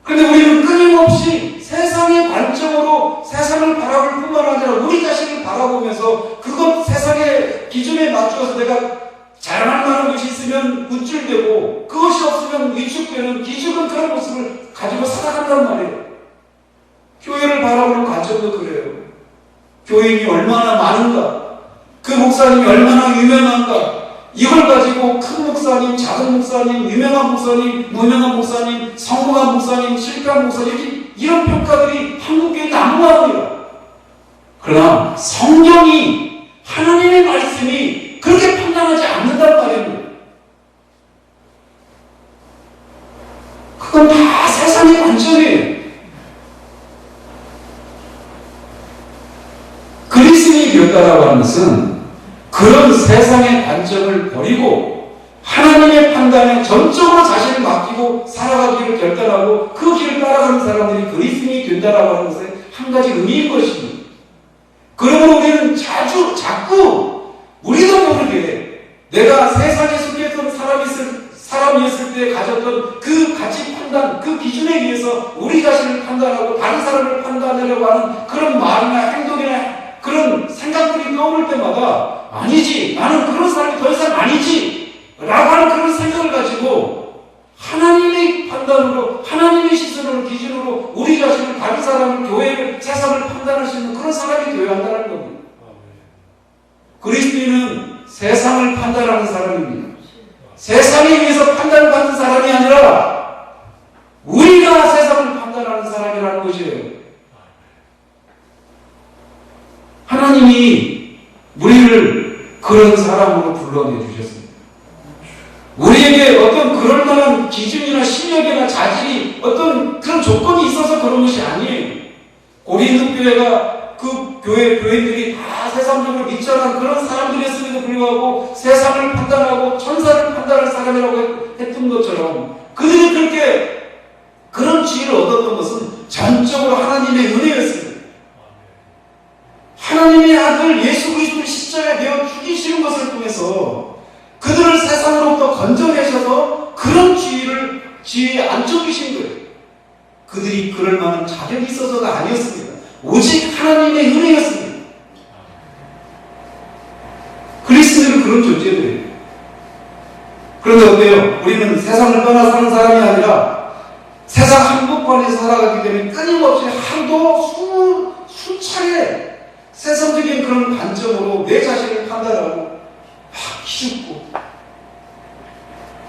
그런데 우리는 끊임없이 세상의 관점으로 세상을 바라볼 뿐만 아니라 우리 자신을 바라보면서 그것 세상의 기준에 맞추어서 내가 자랑할 만한 것이 있으면 우쭐대고 그것이 없으면 위축되는 기죽은 그런 모습을 가지고 살아간단 말이에요. 교회를 바라보는 관점도 그래요. 교인이 얼마나 많은가, 그 목사님이 얼마나 유명한가, 이걸 가지고 큰 목사님, 작은 목사님, 유명한 목사님, 무명한 목사님, 성공한 목사님, 실패한 목사님, 이런 평가들이 한국교회에 난무합니다. 그러나 성경이, 하나님의 말씀이 그렇게 판단하지 않는단 말입니다. 그건 다 세상의 관점이에요. 그리스도인이 되었다라고 하는 것은 그런 세상의 관점을 버리고 하나님의 판단에 전적으로 자신을 맡기고 살아가기를 결단하고 그 길을 따라가는 사람들이 그리스도인이 된다라고 하는 것의 한 가지 의미인 것입니다. 그러므로 우리는 자꾸 우리도 모르게 내가 세상에 속했던 사람이었을 때 가졌던 그 가치 판단, 그 기준에 의해서 우리 자신을 판단하고 다른 사람을 판단하려고 하는 그런 말이나 행동이나 그런 생각들이 떠오를 때마다 아니지, 나는 그런 사람이 더 이상 아니지 라고 하는 그런 생각을 가지고 하나님의 판단으로, 하나님의 시선으로, 기준으로 우리 자신을, 다른 사람을, 교회를, 세상을 판단할 수 있는 그런 사람이 되어야 한다는 겁니다. 그리스도인은 세상을 판단하는 사람입니다. 세상에 의해서 판단을 받는 사람이 아니라 우리가 세상을 판단하는 사람이라는 것이에요. 하나님이 우리를 그런 사람으로 불러내 주셨습니다. 우리에게 어떤 그럴 만한 기준이나 실력이나 자질이 어떤 그런 조건이 있어서 그런 것이 아니에요. 고린도 교회가 그 교회들이 다 세상적으로 미천한 그런 사람들이었음에도 불구하고 세상을 판단하고 천사를 판단할 사람이라고 했던 것처럼 그들이 그렇게 그런 지혜를 얻었던 것은 전적으로 하나님의 은혜였습니다. 하나님의 아들 예수 그리스도를 십자가에 내어 죽이시는 것을 통해서 그들을 세상으로부터 건져내셔서 그런 지혜에 앉혀주신 거예요. 그들이 그럴 만한 자격이 있어서가 아니었습니다. 오직 하나님의 은혜였습니다. 그리스도는 그런 존재들이에요. 그런데 어때요? 우리는 세상을 떠나 사는 사람이 아니라 세상 한복판에서 살아가기 때문에 끊임없이 하루도 수차례 세상적인 그런 관점으로 내 자신을 판단하고 기죽고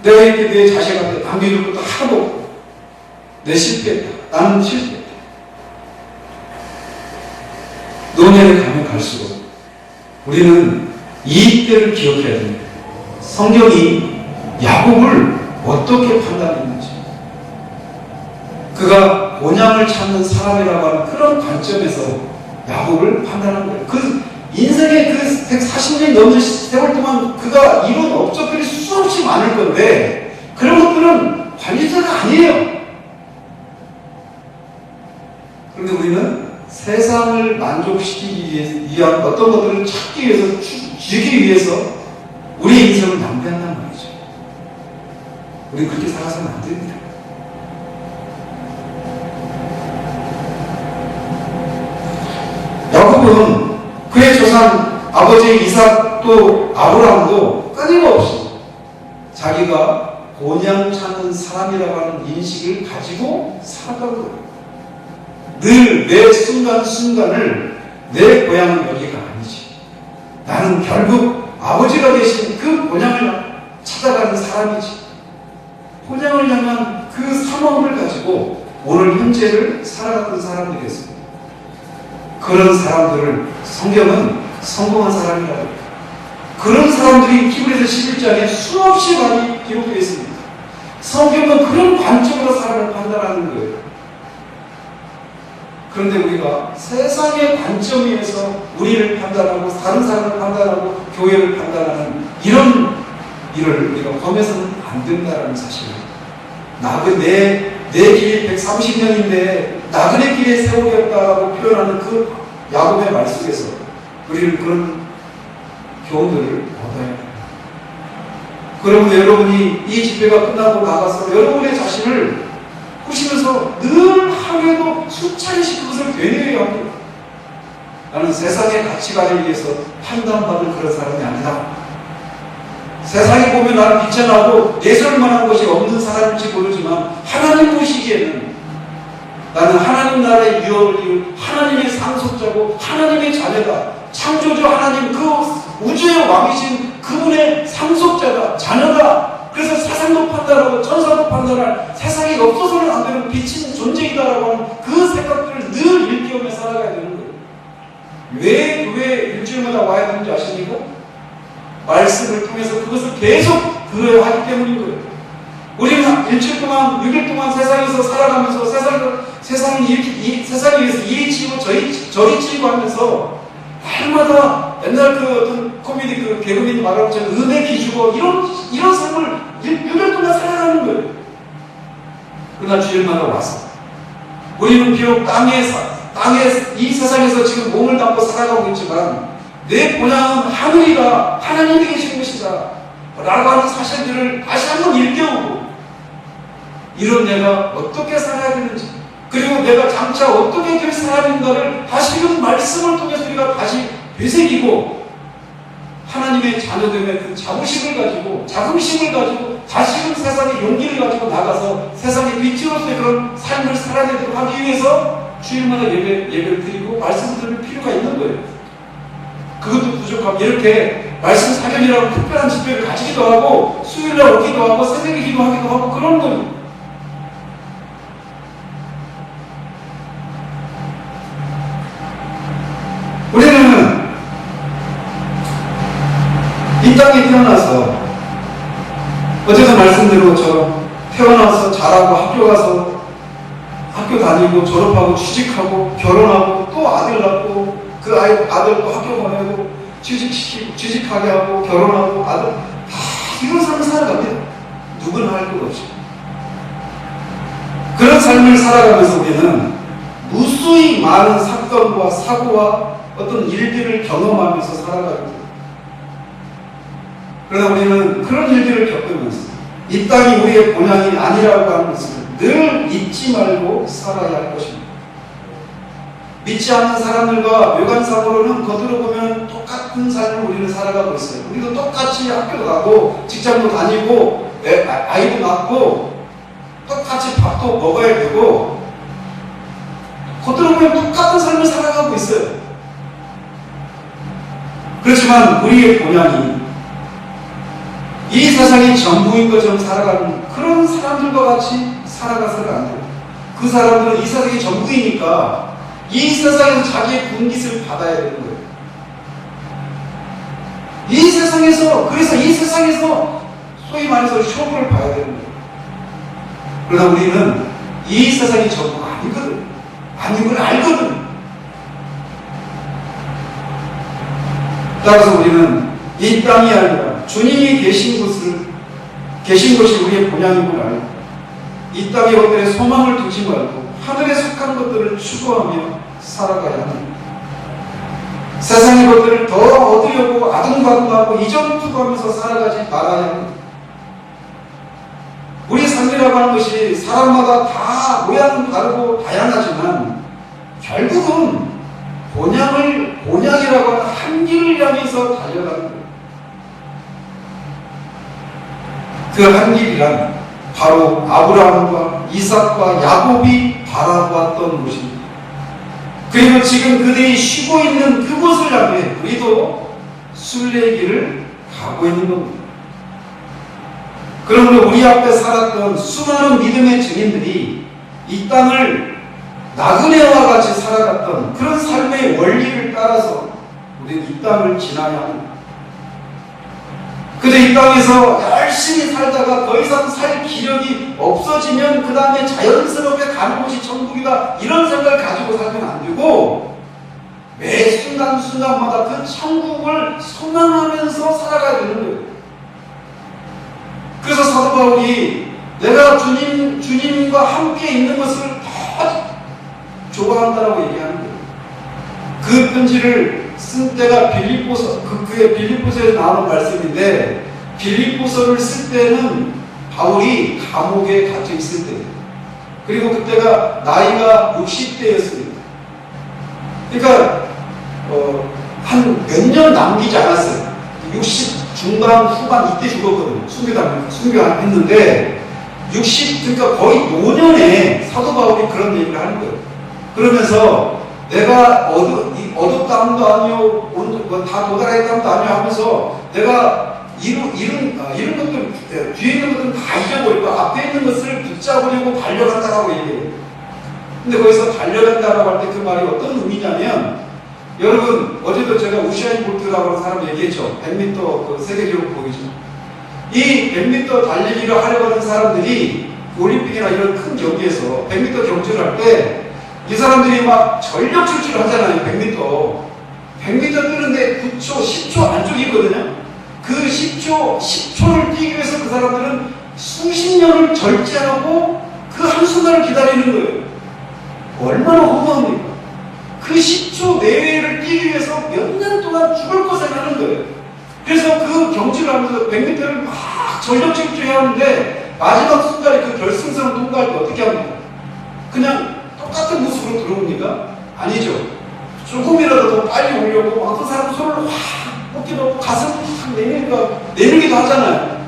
내가 이렇게 내 자식한테 남겨줄 것도 하나도 없고 내 실패했다. 나는 실패했다. 노년에 가면 갈수록 우리는 이 때를 기억해야 됩니다. 성경이 야곱을 어떻게 판단했는지 그가 본향을 찾는 사람이라고 하는 그런 관점에서 야곱을 판단한 거예요. 그 인생의 그 140년 넘는 세월 동안 그가 이룬 업적들이 수없이 많을 건데 그런 것들은 관리자가 아니에요. 그런데 우리는 세상을 만족시키기 위한 어떤 것들을 찾기 위해서 주기 위해서 우리의 인생을 낭비한단 말이죠. 우리는 그렇게 살아서는 안 됩니다. 야곱은 그의 조상 아버지 이삭 또 아브라함도 끊임없이 자기가 본향 찾는 사람이라고 하는 인식을 가지고 살았던 거예요. 늘 매 순간순간을 내 고향은 여기가 아니지. 나는 결국 아버지가 되신 그 본향을 찾아가는 사람이지. 본향을 향한 그 사명을 가지고 오늘 현재를 살아갔던 사람들이었습니다. 그런 사람들을 성경은 성공한 사람이라고 해요. 그런 사람들이 히브리서 11장에 수없이 많이 기록되어 있습니다. 성경은 그런 관점으로 사람을 판단하는 거예요. 그런데 우리가 세상의 관점에서 우리를 판단하고 다른 사람을 판단하고 교회를 판단하는 이런 일을 우리가 범해서는 안 된다는 사실을 내 길이 130년인데 나그네 길의 세월이었다라고 표현하는 그 야곱의 말 속에서 우리는 그런 교훈들을 얻어야 합니다. 그러면 여러분이 이 집회가 끝나고 나가서 여러분의 자신을 보시면서 늘 하루에도 수차례씩 그것을 되뇌어야 합니다. 나는 세상의 가치관에 의해서 판단받을 그런 사람이 아니다. 세상에 보면 나는 비천하고 내세울 만한 것이 없는 사람일지 모르지만 하나님 보시기에는 나는 하나님 나라의 유업을 이룬 하나님의 상속자고 하나님의 자녀다. 창조주 하나님 그 우주의 왕이신 그분의 상속자다. 자녀다. 그래서 세상도 판단하고 천사도 판단할 세상에 없어서는 안 되는 빛인 존재이다라고 하는 그 생각들을 늘 일깨우며 살아가야 되는 거예요. 왜 일주일마다 와야 되는지 아십니까? 말씀을 통해서 그것을 계속 들어야 하기 때문인 거예요. 우리는 일주일 동안, 6일 동안 세상에서 살아가면서 세상에 위해서 이리 치고 저리 치고 하면서 날마다 옛날 그 어떤 코미디 그 개그맨이 말하는 것처럼 은혜 기주고 이런 삶을 6일 동안 살아가는 거예요. 그러나 주일마다 와서 우리는 비록 땅에 이 세상에서 지금 몸을 담고 살아가고 있지만 내 본향은 하늘이다. 하나님이 계신 것이다. 라고 하는 사실들을 다시 한번 일깨우고 이런 내가 어떻게 살아야 되는지 그리고 내가 장차 어떻게 될 사람인가를 다시금 말씀을 통해서 우리가 다시 되새기고 하나님의 자녀됨의 그 자부심을 가지고 다시금 세상의 용기를 가지고 나가서 세상의 빛으로서의 그런 삶을 살아내도록 하기 위해서 주일마다 예배를 드리고 말씀을 들을 필요가 있는 거예요. 그것도 부족하면 이렇게 말씀 사견이라고 특별한 집회를 가지기도 하고 수요일날 오기도 하고 새벽에 기도하기도 하고 그런 거예요. 우리는 이 땅에 태어나서 어제도 말씀드린 것처럼 태어나서 자라고 학교 가서 학교 다니고 졸업하고 취직하고 결혼하고 또 아들 낳고 그 아들 또 학교 보내고 취직하게 하고 결혼하고 아들 다 이런 삶을 살아갑니다. 누구나 할 것 없이. 그런 삶을 살아가면서 우리는 무수히 많은 사건과 사고와 어떤 일들을 경험하면서 살아갑니다. 그러나 우리는 그런 일들을 겪으면서 이 땅이 우리의 본향이 아니라고 하는 것을 늘 잊지 말고 살아야 할 것입니다. 믿지 않는 사람들과 외관상으로는 겉으로 보면 똑같은 삶을 우리는 살아가고 있어요. 우리도 똑같이 학교 가고 직장도 다니고 아이도 낳고 똑같이 밥도 먹어야 되고 겉으로 보면 똑같은 삶을 살아가고 있어요. 그렇지만 우리의 본향이 이 세상이 전부인 것처럼 살아가는 그런 사람들과 같이 살아가서는 안 돼요. 그 사람들은 이 세상이 전부이니까 이 세상에서 자기의 분깃을 받아야 되는 거예요. 이 세상에서, 그래서 이 세상에서 소위 말해서 쇼를 봐야 되는 거예요. 그러나 우리는 이 세상이 전부가 아니거든. 아닌 걸 알거든. 따라서 우리는 이 땅이 아니라 주님이 계신 것이 우리의 본향인 걸 알고 이 땅의 것들에 소망을 두지 말고 하늘에 속한 것들을 추구하며 살아가야 합니다. 세상의 것들을 더 얻으려고 아둥바둥하고 이전투구하면서 살아가지 말아야 합니다. 우리 삶이라고 하는 것이 사람마다 다 모양은 다르고 다양하지만 결국은 본향이라고 하는 한길을 향해서 달려가는 거예요. 그 한길이란 바로 아브라함과 이삭과 야곱이 바라보았던 곳입니다. 그리고 지금 그들이 쉬고 있는 그곳을 향해 우리도 순례길을 가고 있는 겁니다. 그러므로 우리 앞에 살았던 수많은 믿음의 증인들이 이 땅을 나그네와 같이 살아갔던 그런 삶의 원리를 따라서 우리는 이 땅을 지나야 합니다. 그저 이 땅에서 열심히 살다가 더 이상 살 기력이 없어지면 그 다음에 자연스럽게 가는 곳이 천국이다 이런 생각을 가지고 살면 안 되고 매 순간순간마다 그 천국을 소망하면서 살아가야 되는 거예요. 그래서 사도 바울이 내가 주님과 함께 있는 것을 더 좋아한다라고 얘기하는 거예요. 그 편지를 쓴 때가 그의 빌립보서에서 나오는 말씀인데 빌립보서를 쓸 때는 바울이 감옥에 갇혀 있을 때예요. 그리고 그때가 나이가 60대였습니다. 그러니까 한 몇 년 남기지 않았어요. 60 중반 후반 이때 죽었거든요. 순교했는데 60 그러니까 거의 노년에 사도 바울이 그런 얘기를 하는 거예요. 그러면서 내가 어둡 땀도 아니요, 다 도달의 땀도 아니요 하면서 내가 이룬 것들, 뒤에 있는 것들은 다 잊어버리고 앞에 있는 것을 붙잡으려고 달려간다라고 얘기해요. 근데 거기서 달려간다라고 할 때 그 말이 어떤 의미냐면, 여러분, 어제도 제가 우샤인 볼트라고 하는 사람 얘기했죠. 100m 그 세계 기록 보이죠. 이 100m 달리기를 하려고 하는 사람들이 올림픽이나 이런 큰 경기에서 100m 경주를 할 때 이 사람들이 막 전력 질주를 하잖아요. 100m 뛰는데 9초, 10초 안쪽이 있거든요. 그 10초를 뛰기 위해서 그 사람들은 수십 년을 절제하고 그 한순간을 기다리는 거예요. 얼마나 허무합니까? 그 10초 내외를 뛰기 위해서 몇 년 동안 죽을 고생하는 거예요. 그래서 그 경주를 하면서 100m를 막 전력 질주해야 하는데 마지막 순간에 그 결승선을 통과할 때 어떻게 합니까? 그냥 똑같은 모습으로 들어옵니까? 아니죠. 조금이라도 더 빨리 오려고 어떤 사람은 손을 확 뻗기도 가슴을 확 내밀기도 하잖아요.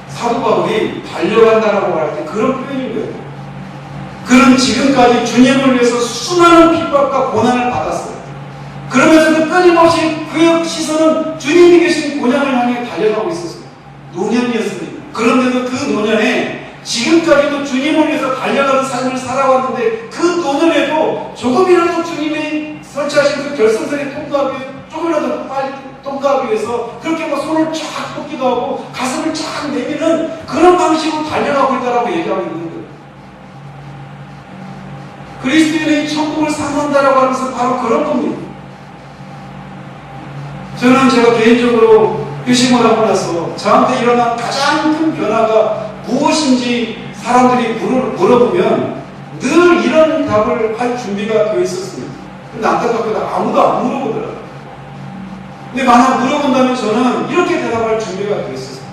사도 바울이 달려간다라고 할 때 그런 표현인 거예요. 그는 지금까지 주님을 위해서 수많은 핍박과 고난을 받았어요. 그러면서도 끊임없이 그의 시선은 주님이 계신 본향을 향해 달려가고 있었어요. 노년이었습니다. 그런데도 그 노년에 지금까지도 주님을 위해서 달려가는 삶을 살아왔는데 그 노년에도 조금이라도 주님이 설치하신 그 결승선에 통과하기 위해 조금이라도 빨리 통과하기 위해서 그렇게 막 손을 쫙 뻗기도 하고 가슴을 쫙 내미는 그런 방식으로 달려가고 있다라고 얘기하고 있는 거예요. 그리스도인의 천국을 상상한다라고 하는 것은 바로 그런 겁니다. 저는 제가 개인적으로 회심을 하고 나서 저한테 일어난 가장 큰 변화가 무엇인지 사람들이 물어보면 늘 이런 답을 할 준비가 되어 있었습니다. 근데 안타깝게도 아무도 안 물어보더라고요. 근데 만약 물어본다면 저는 이렇게 대답할 준비가 되어 있었어요.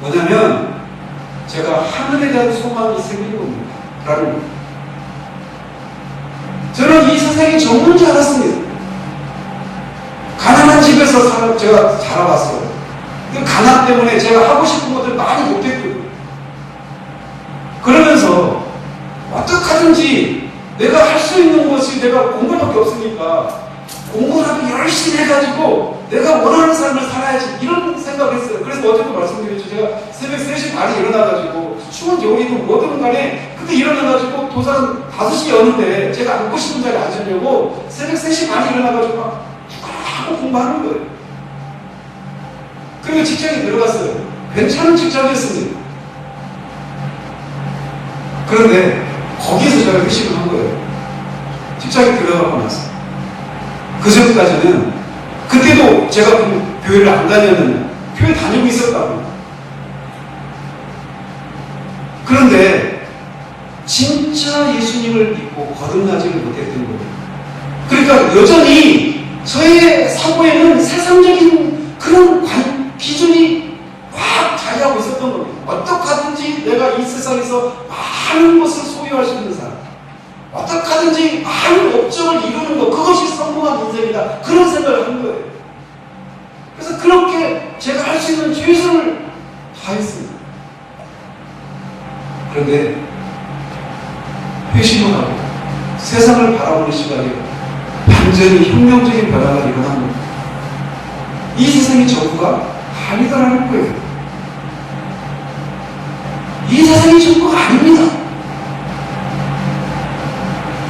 뭐냐면 제가 하늘에 대한 소망이 생긴 겁니다. 라는 거예요. 저는 이 세상이 전부인 줄 알았습니다. 가난한 집에서 제가 자라왔어요. 그 가난 때문에 제가 하고 싶은 것들 많이 못했거든요. 그러면서 어떡하든지 내가 할 수 있는 것이 내가 공부밖에 없으니까 공부라도 열심히 해가지고 내가 원하는 삶을 살아야지 이런 생각을 했어요. 그래서 어제도 말씀드렸죠. 제가 새벽 3시 반에 일어나가지고 추운 겨울이든 뭐든 간에 그때 일어나가지고 도산 5시에 여는데 제가 앉고 싶은 자리에 앉으려고 새벽 3시 반에 일어나가지고 막 하고 공부하는 거예요. 그리고 직장에 들어갔어요. 괜찮은 직장이었습니다. 그런데 거기에서 제가 회식을 한 거예요. 직장에 들어가고 나서. 그 전까지는 그때도 제가 교회를 안 다녔는데 교회 다니고 있었다고. 그런데 진짜 예수님을 믿고 거듭나지를 못했던 거예요. 그러니까 여전히 저의 사고에는 세상적인 그런 기준이 막 자리하고 있었던 겁니다. 어떡하든지 내가 이 세상에서 많은 것을 소유할 수 있는 사람, 어떡하든지 많은 목적을 이루는 것, 그것이 성공한 인생이다. 그런 생각을 한 거예요. 그래서 그렇게 제가 할 수 있는 최선을 다했습니다. 그런데 회심을 하고 세상을 바라보는 시각에 완전히 혁명적인 변화가 일어난 겁니다. 이 세상이 전부가 아니다라는 거예요. 이 세상이 전부가 아닙니다.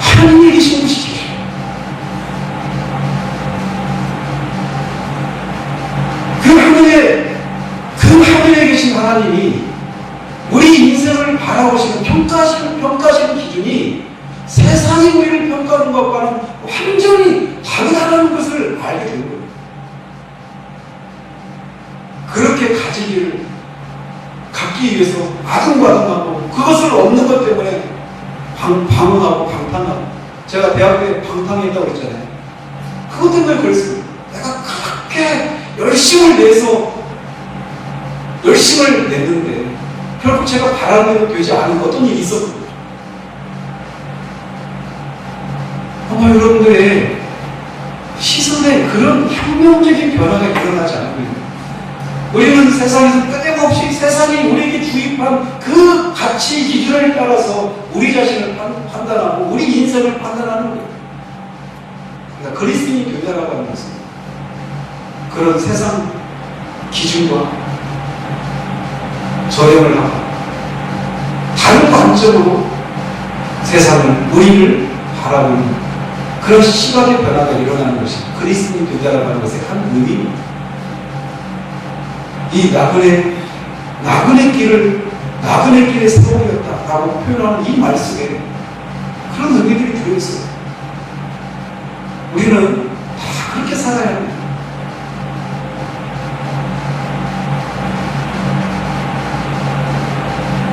하나님이 계신 곳이지. 그 하늘에 계신 하나님이 우리 인생을 바라보시는 평가하시는 기준이 세상이 우리를 평가하는 것과는 완전히 다르다는 것을 알게 된 거예요. 그렇게 갖기 위해서 아둥바둥하고 그것을 얻는 것 때문에 방황하고 방탕하고, 제가 대학교에 방탕했다고 그랬잖아요. 그것 때문에 그랬어요. 내가 그렇게 열심을 냈는데 결국 제가 바라는 대로 되지 않은 어떤 일이 있었거든요. 아마 여러분들의 시선에 그런 혁명적인 변화가 일어나지 않고 있는 거예요. 우리는 세상에서 끊임없이 세상이 우리에게 주입한 그 가치 기준을 따라서 우리 자신을 판단하고 우리 인생을 판단하는 거예요. 그러니까 그리스도인이 되다라고 하는 것은 그런 세상 기준과 절연을 하고 다른 관점으로 세상을, 우리를 바라보는 그런 시각의 변화가 일어나는 것이 그리스도인이 되다라고 하는 것의 한 의미입니다. 이 나그네 길의 세월이었다라고 표현하는 이 말 속에 그런 의미들이 들어있어요. 우리는 다 그렇게 살아야 합니다.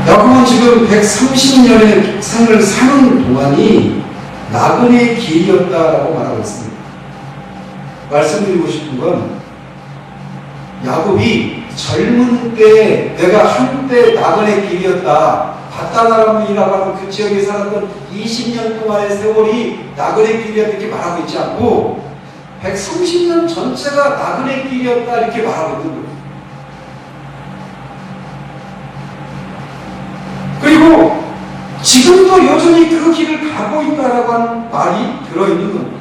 야곱은 지금 130년의 생을 사는 동안이 나그네의 길이었다라고 말하고 있습니다. 말씀드리고 싶은 건 야곱이 젊은 때 내가 한때 나그네 길이었다, 바다나람이라고 하는 그 지역에 살았던 20년 동안의 세월이 나그네 길이었다 이렇게 말하고 있지 않고 130년 전체가 나그네 길이었다 이렇게 말하고 있는 거예요. 그리고 지금도 여전히 그 길을 가고 있다라고 하는 말이 들어있는 겁니다.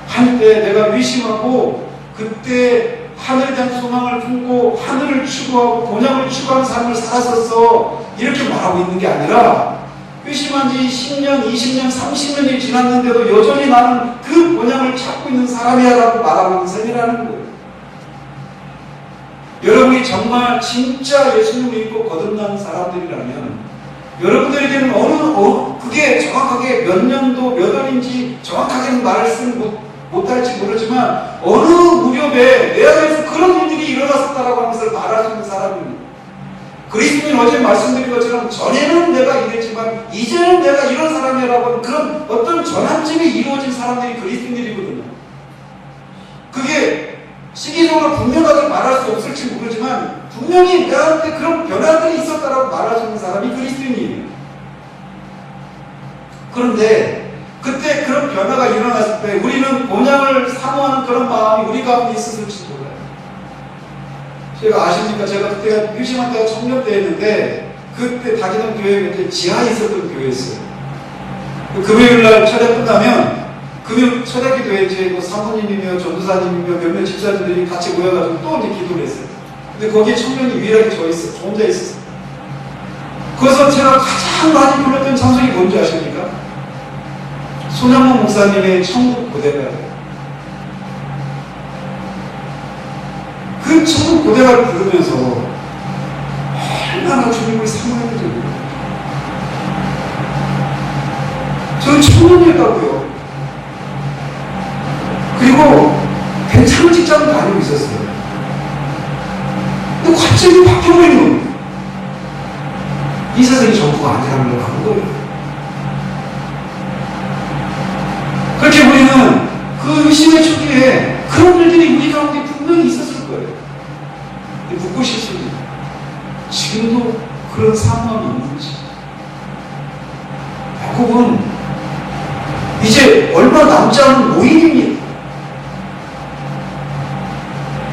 한때 내가 위심하고 그때 하늘에 대한 소망을 품고 하늘을 추구하고 본향을 추구하는 삶을 살았었어 이렇게 말하고 있는 게 아니라 회심한 지 10년, 20년, 30년이 지났는데도 여전히 나는 그 본향을 찾고 있는 사람이야 라고 말하고 있는 셈이라는 거예요. 130년 전에 나그네 길이었다. 130년 전에 하늘에 대한 소망을 품고 하늘을 추구하고 본향을 추구하는 삶을 살았었어 이렇게 말하고 있는 게 아니라 회심한 지 10년, 20년, 30년이 지났는데도 여전히 나는 그 본향을 찾고 있는 사람이야 라고 말하고 있는 셈이라는 거예요. 여러분이 정말 진짜 예수님을 믿고 거듭난 사람들이라면 여러분들에게는 그게 정확하게 몇 년도 몇 월인지 정확하게는 말씀 못할지 모르지만 어느 무렵에 내 안에서 그런 일들이 일어났었다라고 하는 것을 말하시는 사람입니다. 그리스도인 어제 말씀드린 것처럼 전에는 내가 이랬지만 이제는 내가 이런 사람이라고 하는 그런 어떤 전환점이 이루어진 사람들이 그리스도인들이거든요. 그게 시기적으로 분명하게 말할 수 없을지 모르지만 분명히 내한테 그런 변화들이 있었다라고 말하시는 사람이 그리스도인이에요. 그런데 그때 그런 변화가 일어났을 때 우리는 본향을 사모하는 그런 마음이 우리 가운데 있었을지 몰라요. 제가 아십니까? 제가 그때가 유심한 때가 청년 때였는데 그때 다니던 교회가 이제 지하에 있었던 교회였어요. 금요일날 철야 끝나면 금요 철야 기도에 이제 뭐 사모님이며 전도사님이며 몇몇 집사님들이 같이 모여가지고 또 이제 기도를 했어요. 근데 거기에 청년이 유일하게 저 혼자 있었어요. 거기서 제가 가장 많이 불렀던 찬송이 뭔지 아십니까? 손양모 목사님의 천국 고대가예요. 그 천국 고대가를 부르면서 얼마나 주님을 사모했는지 몰라요. 저는 청년이었다고요. 그리고 괜찮은 직장을 다니고 있었어요. 근데 갑자기 바뀌어버린 거예요. 이 세상이 전부가 아니라는 걸 아는 거예요. 그렇게 우리는 그 의심의 초기에 그런 일들이 우리 가운데 분명히 있었을 거예요. 근데 묻고 싶습니다. 지금도 그런 사모함이 있는지. 야곱은 이제 얼마 남지 않은 노인입니다.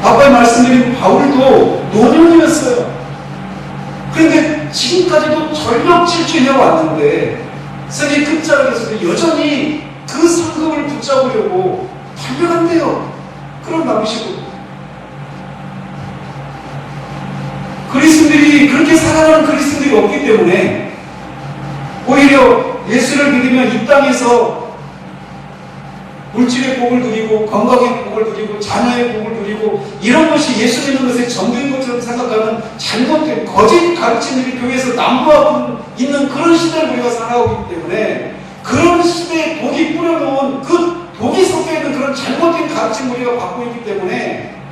아빠의 말씀드린 바울도 노년이었어요. 그런데 지금까지도 전력 질주해 왔는데 세계 끝자락에서도 여전히 그 상급을 붙잡으려고 달려간대요. 그런 남이시고 그리스도인들이 그렇게 살아가는 그리스도인들이 없기 때문에 오히려 예수를 믿으면 이 땅에서 물질의 복을 누리고 건강의 복을 누리고 자녀의 복을 누리고 이런 것이 예수 믿는 것의 전부인 것처럼 생각하는 잘못된 거짓 가르침들이 교회에서 난무하고 있는 그런 시대를 우리가 살아오기 때문에 그런 시대에 독이 뿌려놓은 그 독이 섞여있는 그런 잘못된 가르침을 우리가 받고 있기 때문에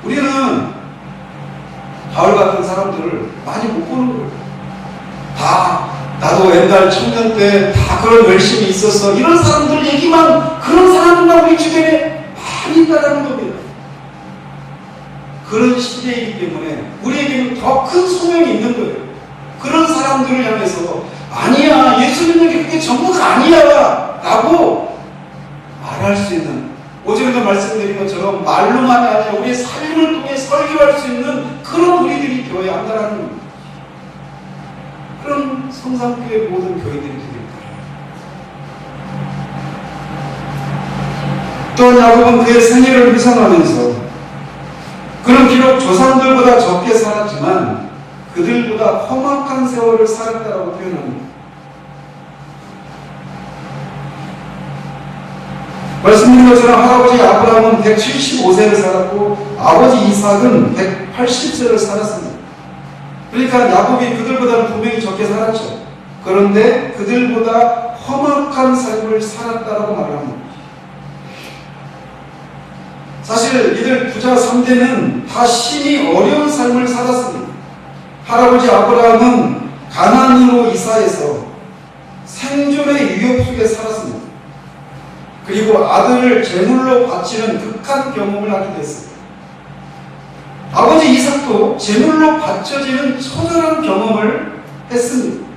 우리는 바울 같은 사람들을 많이 못 보는 거예요. 다 나도 옛날 청년 때 다 그런 열심이 있었어. 이런 사람들 얘기만 그런 사람들만 우리 주변에 많이 있다는 겁니다. 그런 시대이기 때문에 우리에게는 더 큰 소명이 있는 거예요. 그런 사람들을 향해서 아니야, 예수 믿는 게 그게 전부가 아니야 라고 말할 수 있는, 어제도 말씀드린 것처럼 말로만이 아니라 우리의 삶을 통해 설교할 수 있는 그런 우리들이 되어야 한다는 겁니다. 그런 성산교회 모든 교회들이 되길 바랍니다. 또한 야곱은 그의 생애를 회상하면서 그는 비록 조상들보다 적게 살았지만 그들보다 험악한 세월을 살았다라고 표현합니다. 말씀드린 것처럼 할아버지 아브라함은 175세를 살았고 아버지 이삭은 180세를 살았습니다. 그러니까 야곱이 그들보다는 분명히 적게 살았죠. 그런데 그들보다 험악한 삶을 살았다라고 말합니다. 사실 이들 부자 3대는 다 심히 어려운 삶을 살았습니다. 할아버지 아브라함은 가나안으로 이사해서 생존의 위협 속에 살았습니다. 그리고 아들을 제물로 바치는 극한 경험을 하게 됐습니다. 아버지 이삭도 제물로 바쳐지는 처절한 경험을 했습니다.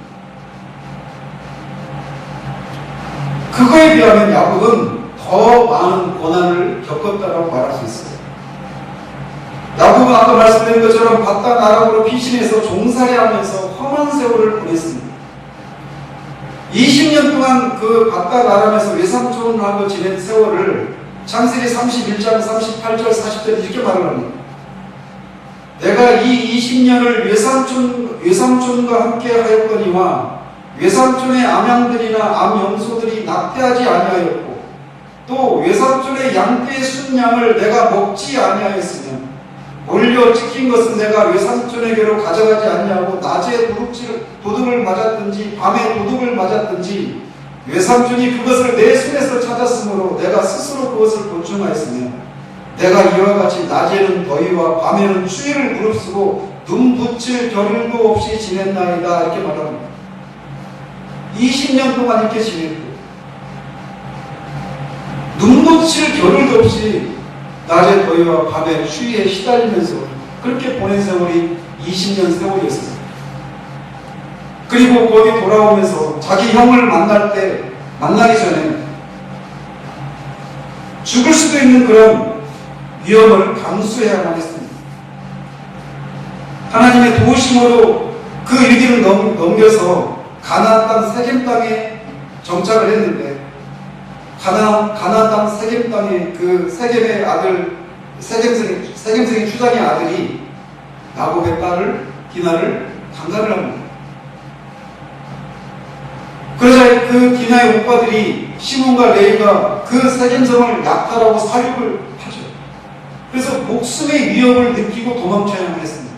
그거에 비하면 야곱은 더 많은 고난을 겪었다고 말할 수 있어요. 야곱은 아까 말씀드린 것처럼 바단 아람으로 피신해서 종살이하면서 험한 세월을 보냈습니다. 20년 동안 그 바단 아람에서 외삼촌을 하고 지낸 세월을 창세기 31장 38절 40절에 이렇게 말을 합니다. 내가 이 20년을 외삼촌과 함께 하였거니와 외삼촌의 암양들이나 암염소들이 낙태하지 아니하였고 또 외삼촌의 양떼의 순양을 내가 먹지 아니하였으며 몰려 찍힌 것은 내가 외삼촌에게로 가져가지 않냐고 낮에 도둑을 맞았든지 밤에 도둑을 맞았든지 외삼촌이 그것을 내 손에서 찾았으므로 내가 스스로 그것을 보충하였으며 내가 이와 같이 낮에는 더위와 밤에는 추위를 무릅쓰고 눈 붙일 겨를도 없이 지냈나이다 이렇게 말합니다. 20년 동안 이렇게 지냈고 눈 붙일 겨를도 없이 낮에 더위와 밤에 추위에 시달리면서 그렇게 보낸 세월이 20년 세월이었습니다. 그리고 거기 돌아오면서 자기 형을 만나기 전에 죽을 수도 있는 그런 위험을 감수해야만 했습니다. 하나님의 도우심으로 그 위기를 넘겨서 가나안 땅 세겜 땅에 정착을 했는데 가나안 땅 세겜 땅에 그 세겜의 아들 세겜성의 추장의 아들이 야곱의 딸을 디나를 강간을 합니다. 그러자 그 디나의 오빠들이 시몬과 레위가 그 세겜성을 약탈하고 사육을 하죠. 그래서 목숨의 위협을 느끼고 도망쳐야만 했습니다.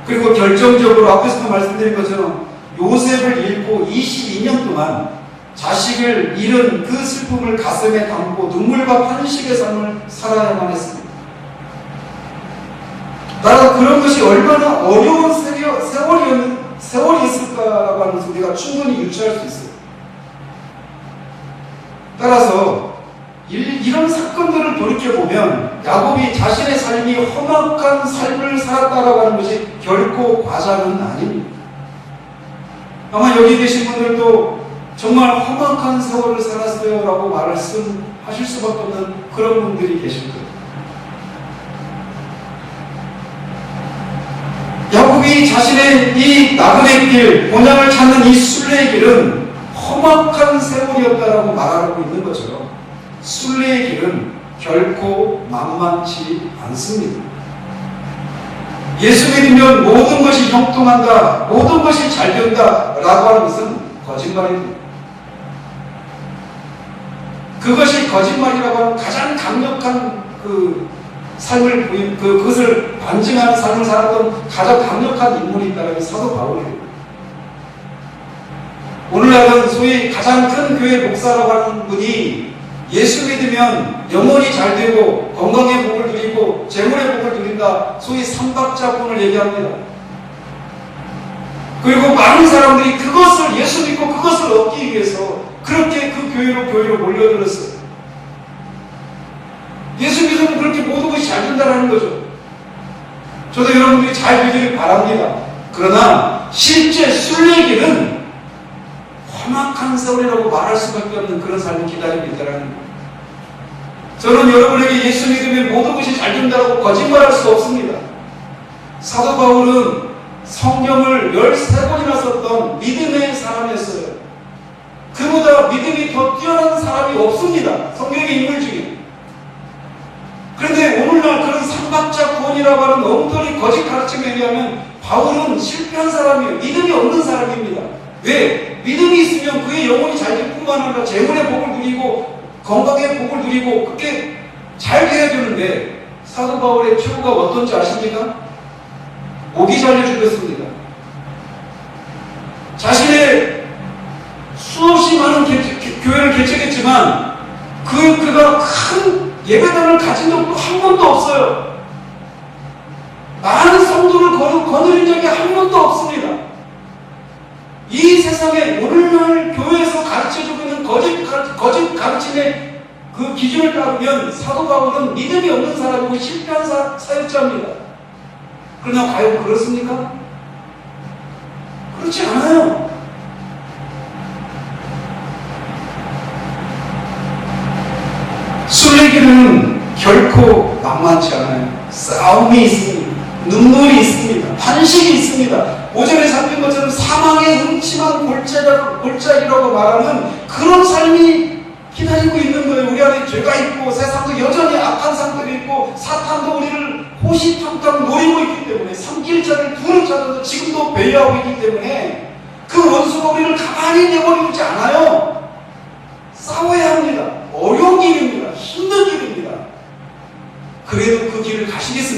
그리고 결정적으로 앞에서도 말씀드린 것처럼 요셉을 잃고 22년 동안 자식을 잃은 그 슬픔을 가슴에 담고 눈물과 탄식의 삶을 살아야만 했습니다. 나는 그런 것이 얼마나 어려운 세월이 있을까라고 하는 것을 우리가 충분히 유추할 수 있어요. 따라서 이런 사건들을 돌이켜보면 야곱이 자신의 삶이 험악한 삶을 살았다라고 하는 것이 결코 과장은 아닙니다. 아마 여기 계신 분들도 정말 험악한 세월을 살았어요 라고 말씀하실 수밖에 없는 그런 분들이 계실 거예요. 야곱이 자신의 이 나그네 길, 본향을 찾는 이 순례의 길은 험악한 세월이었다라고 말하고 있는 것처럼 순례의 길은 결코 만만치 않습니다. 예수 믿으면 모든 것이 형통한다, 모든 것이 잘 된다 라고 하는 것은 거짓말입니다. 그것이 거짓말이라고 하는 가장 강력한 그것을 반증하는 삶을 살았던 가장 강력한 인물이 있다면 사도 바울이에요. 오늘날은 소위 가장 큰 교회 목사라고 하는 분이 예수 믿으면 영혼이 잘 되고 건강의 복을 누리고 재물의 복을 누린다, 소위 삼박자분을 얘기합니다. 그리고 많은 사람들이 그것을 예수 믿고 그것을 얻기 위해서 그렇게 그 교회로 몰려들었어요. 예수 믿으면 그렇게 모든 것이 잘 된다는 거죠. 저도 여러분들이 잘 되기를 바랍니다. 그러나 실제 순례길은 험악한 세월이라고 말할 수밖에 없는 그런 삶이 기다리고 있다는 거예요. 저는 여러분에게 예수 믿으면 모든 것이 잘 된다고 거짓말할 수 없습니다. 사도 바울은 성경을 13번이나 썼던 믿음의 사람이었어요. 그보다 믿음이 더 뛰어난 사람이 없습니다. 성경의 인물 중에. 그런데 오늘날 그런 삼박자 구원이라고 하는 엉터리 거짓 가르침에 의하면 바울은 실패한 사람이에요. 믿음이 없는 사람입니다. 왜? 믿음이 있으면 그의 영혼이 잘 될 뿐만 아니라 재물의 복을 누리고 건강의 복을 누리고 그렇게 잘 돼야 되는데 사도 바울의 최후가 어떤지 아십니까? 목이 잘려 죽었습니다. 자신의 수없이 많은 교회를 개척했지만 그가 큰 예배당을 가진 적도 한 번도 없어요. 많은 성도를 거느린 적이 한 번도 없습니다. 이 세상에 오늘날 교회에서 가르쳐주고 있는 거짓 가르침의 그 기준을 따르면 사도 바울은 믿음이 없는 사람이고 실패한 사역자입니다. 그러나 과연 그렇습니까? 그렇지 않아요. 순례길은 결코 만만치 않아요. 싸움이 있습니다. 눈물이 있습니다. 탄식이 있습니다. 오전에 살핀 것처럼 사망의 음침한 골짜기라고 말하는 그런 삶이 기다리고 있는 거예요. 우리 안에 죄가 있고 세상도 여전히 악한 상들이 있고 사탄도 우리를 호시탐탐 노리고 있기 때문에 삼킬자를 둘을 찾아서 지금도 배회하고 있기 때문에 그 원수가 우리를 가만히 내버리지 않아요. 싸워야 합니다. 어려운 길입니다. 힘든 길입니다. 그래도 그 길을 가시겠습니까?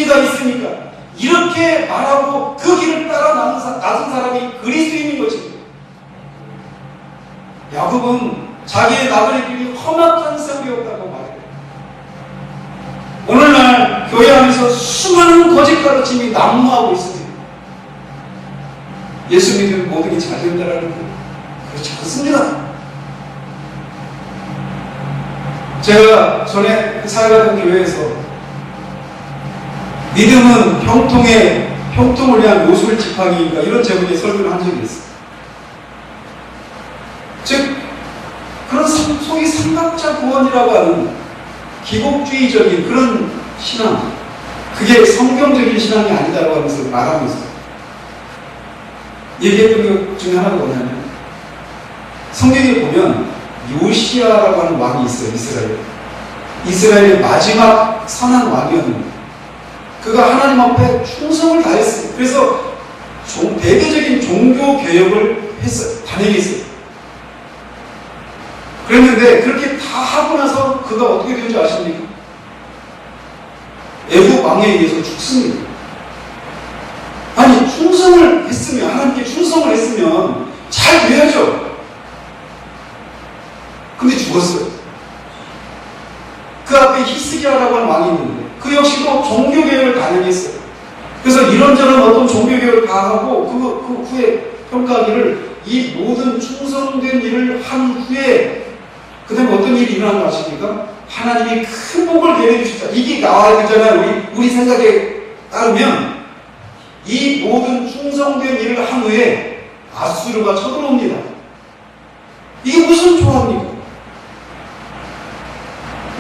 의지가 있으니까 이렇게 말하고 그 길을 따라 나선 사람이 그리스도인인 거지. 야곱은 자기의 나그네 길이 험악한 세월이었다고 말해요. 오늘날 교회 안에서 수많은 거짓 가르침이 난무하고 있습니다. 예수 믿으면 모든 게 잘 된다라는 거 그렇지 않습니다. 제가 전에 사역하던 교회에서 믿음은 형통을 위한 요술 지팡이인가 이런 제목의 설교를 한 적이 있어요. 즉 그런 소위 삼각자 구원이라고 하는 기복주의적인 그런 신앙, 그게 성경적인 신앙이 아니다라고 하면서 말하고 있어요. 얘기했던 것 중에 하나가 뭐냐면 성경에 보면 요시아라고 하는 왕이 있어요. 이스라엘의 마지막 선한 왕이었는데 그가 하나님 앞에 충성을 다했어요. 그래서 대대적인 종교 개혁을 했어요. 단행했어요. 그랬는데 그렇게 다 하고 나서 그가 어떻게 된 줄 아십니까? 애굽 왕에 의해서 죽습니다. 아니 충성을 했으면 하나님께 충성을 했으면 잘 돼야죠. 근데 죽었어요. 그 앞에 히스기야라고 하는 왕이 있는데 그 역시도 종교개혁을 단행했어요. 그래서 이런저런 어떤 종교개혁을 다 하고 그 후에 평가하기를 이 모든 충성된 일을 한 후에 그 다음에 어떤 일이 일어나는 거 아십니까? 하나님이 큰 복을 내려주시다. 이게 나와야 되잖아요. 우리 생각에 따르면 이 모든 충성된 일을 한 후에 아수르가 쳐들어옵니다. 이게 무슨 조합입니까?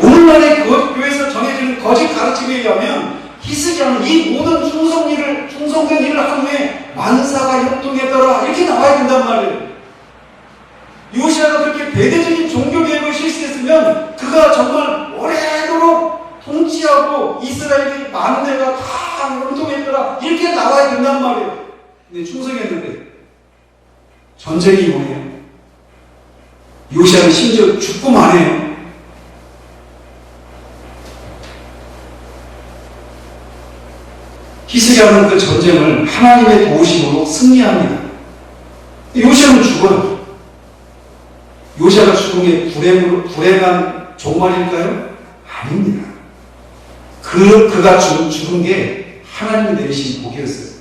오늘날의 교회에서 정해지는 거짓 가르침에 의하면 히스기야는 이 모든 충성된 일을 한 후에 만사가 협동에 따라 이렇게 나와야 된단 말이에요. 요시아가 그렇게 대대적인 종교개혁을 실시했으면 그가 정말 오래도록 통치하고 이스라엘이 많은 데가 다 협동했더라 이렇게 나와야 된단 말이에요. 근데 충성했는데 전쟁이 뭐예요? 요시아는 심지어 죽고 마네요. 히스기야는 그 전쟁을 하나님의 도우심으로 승리합니다. 요시아는 죽어요. 요시아가 죽은 게 불행한 종말일까요? 아닙니다. 그가 죽은 게 하나님이 내리신 복이었어요.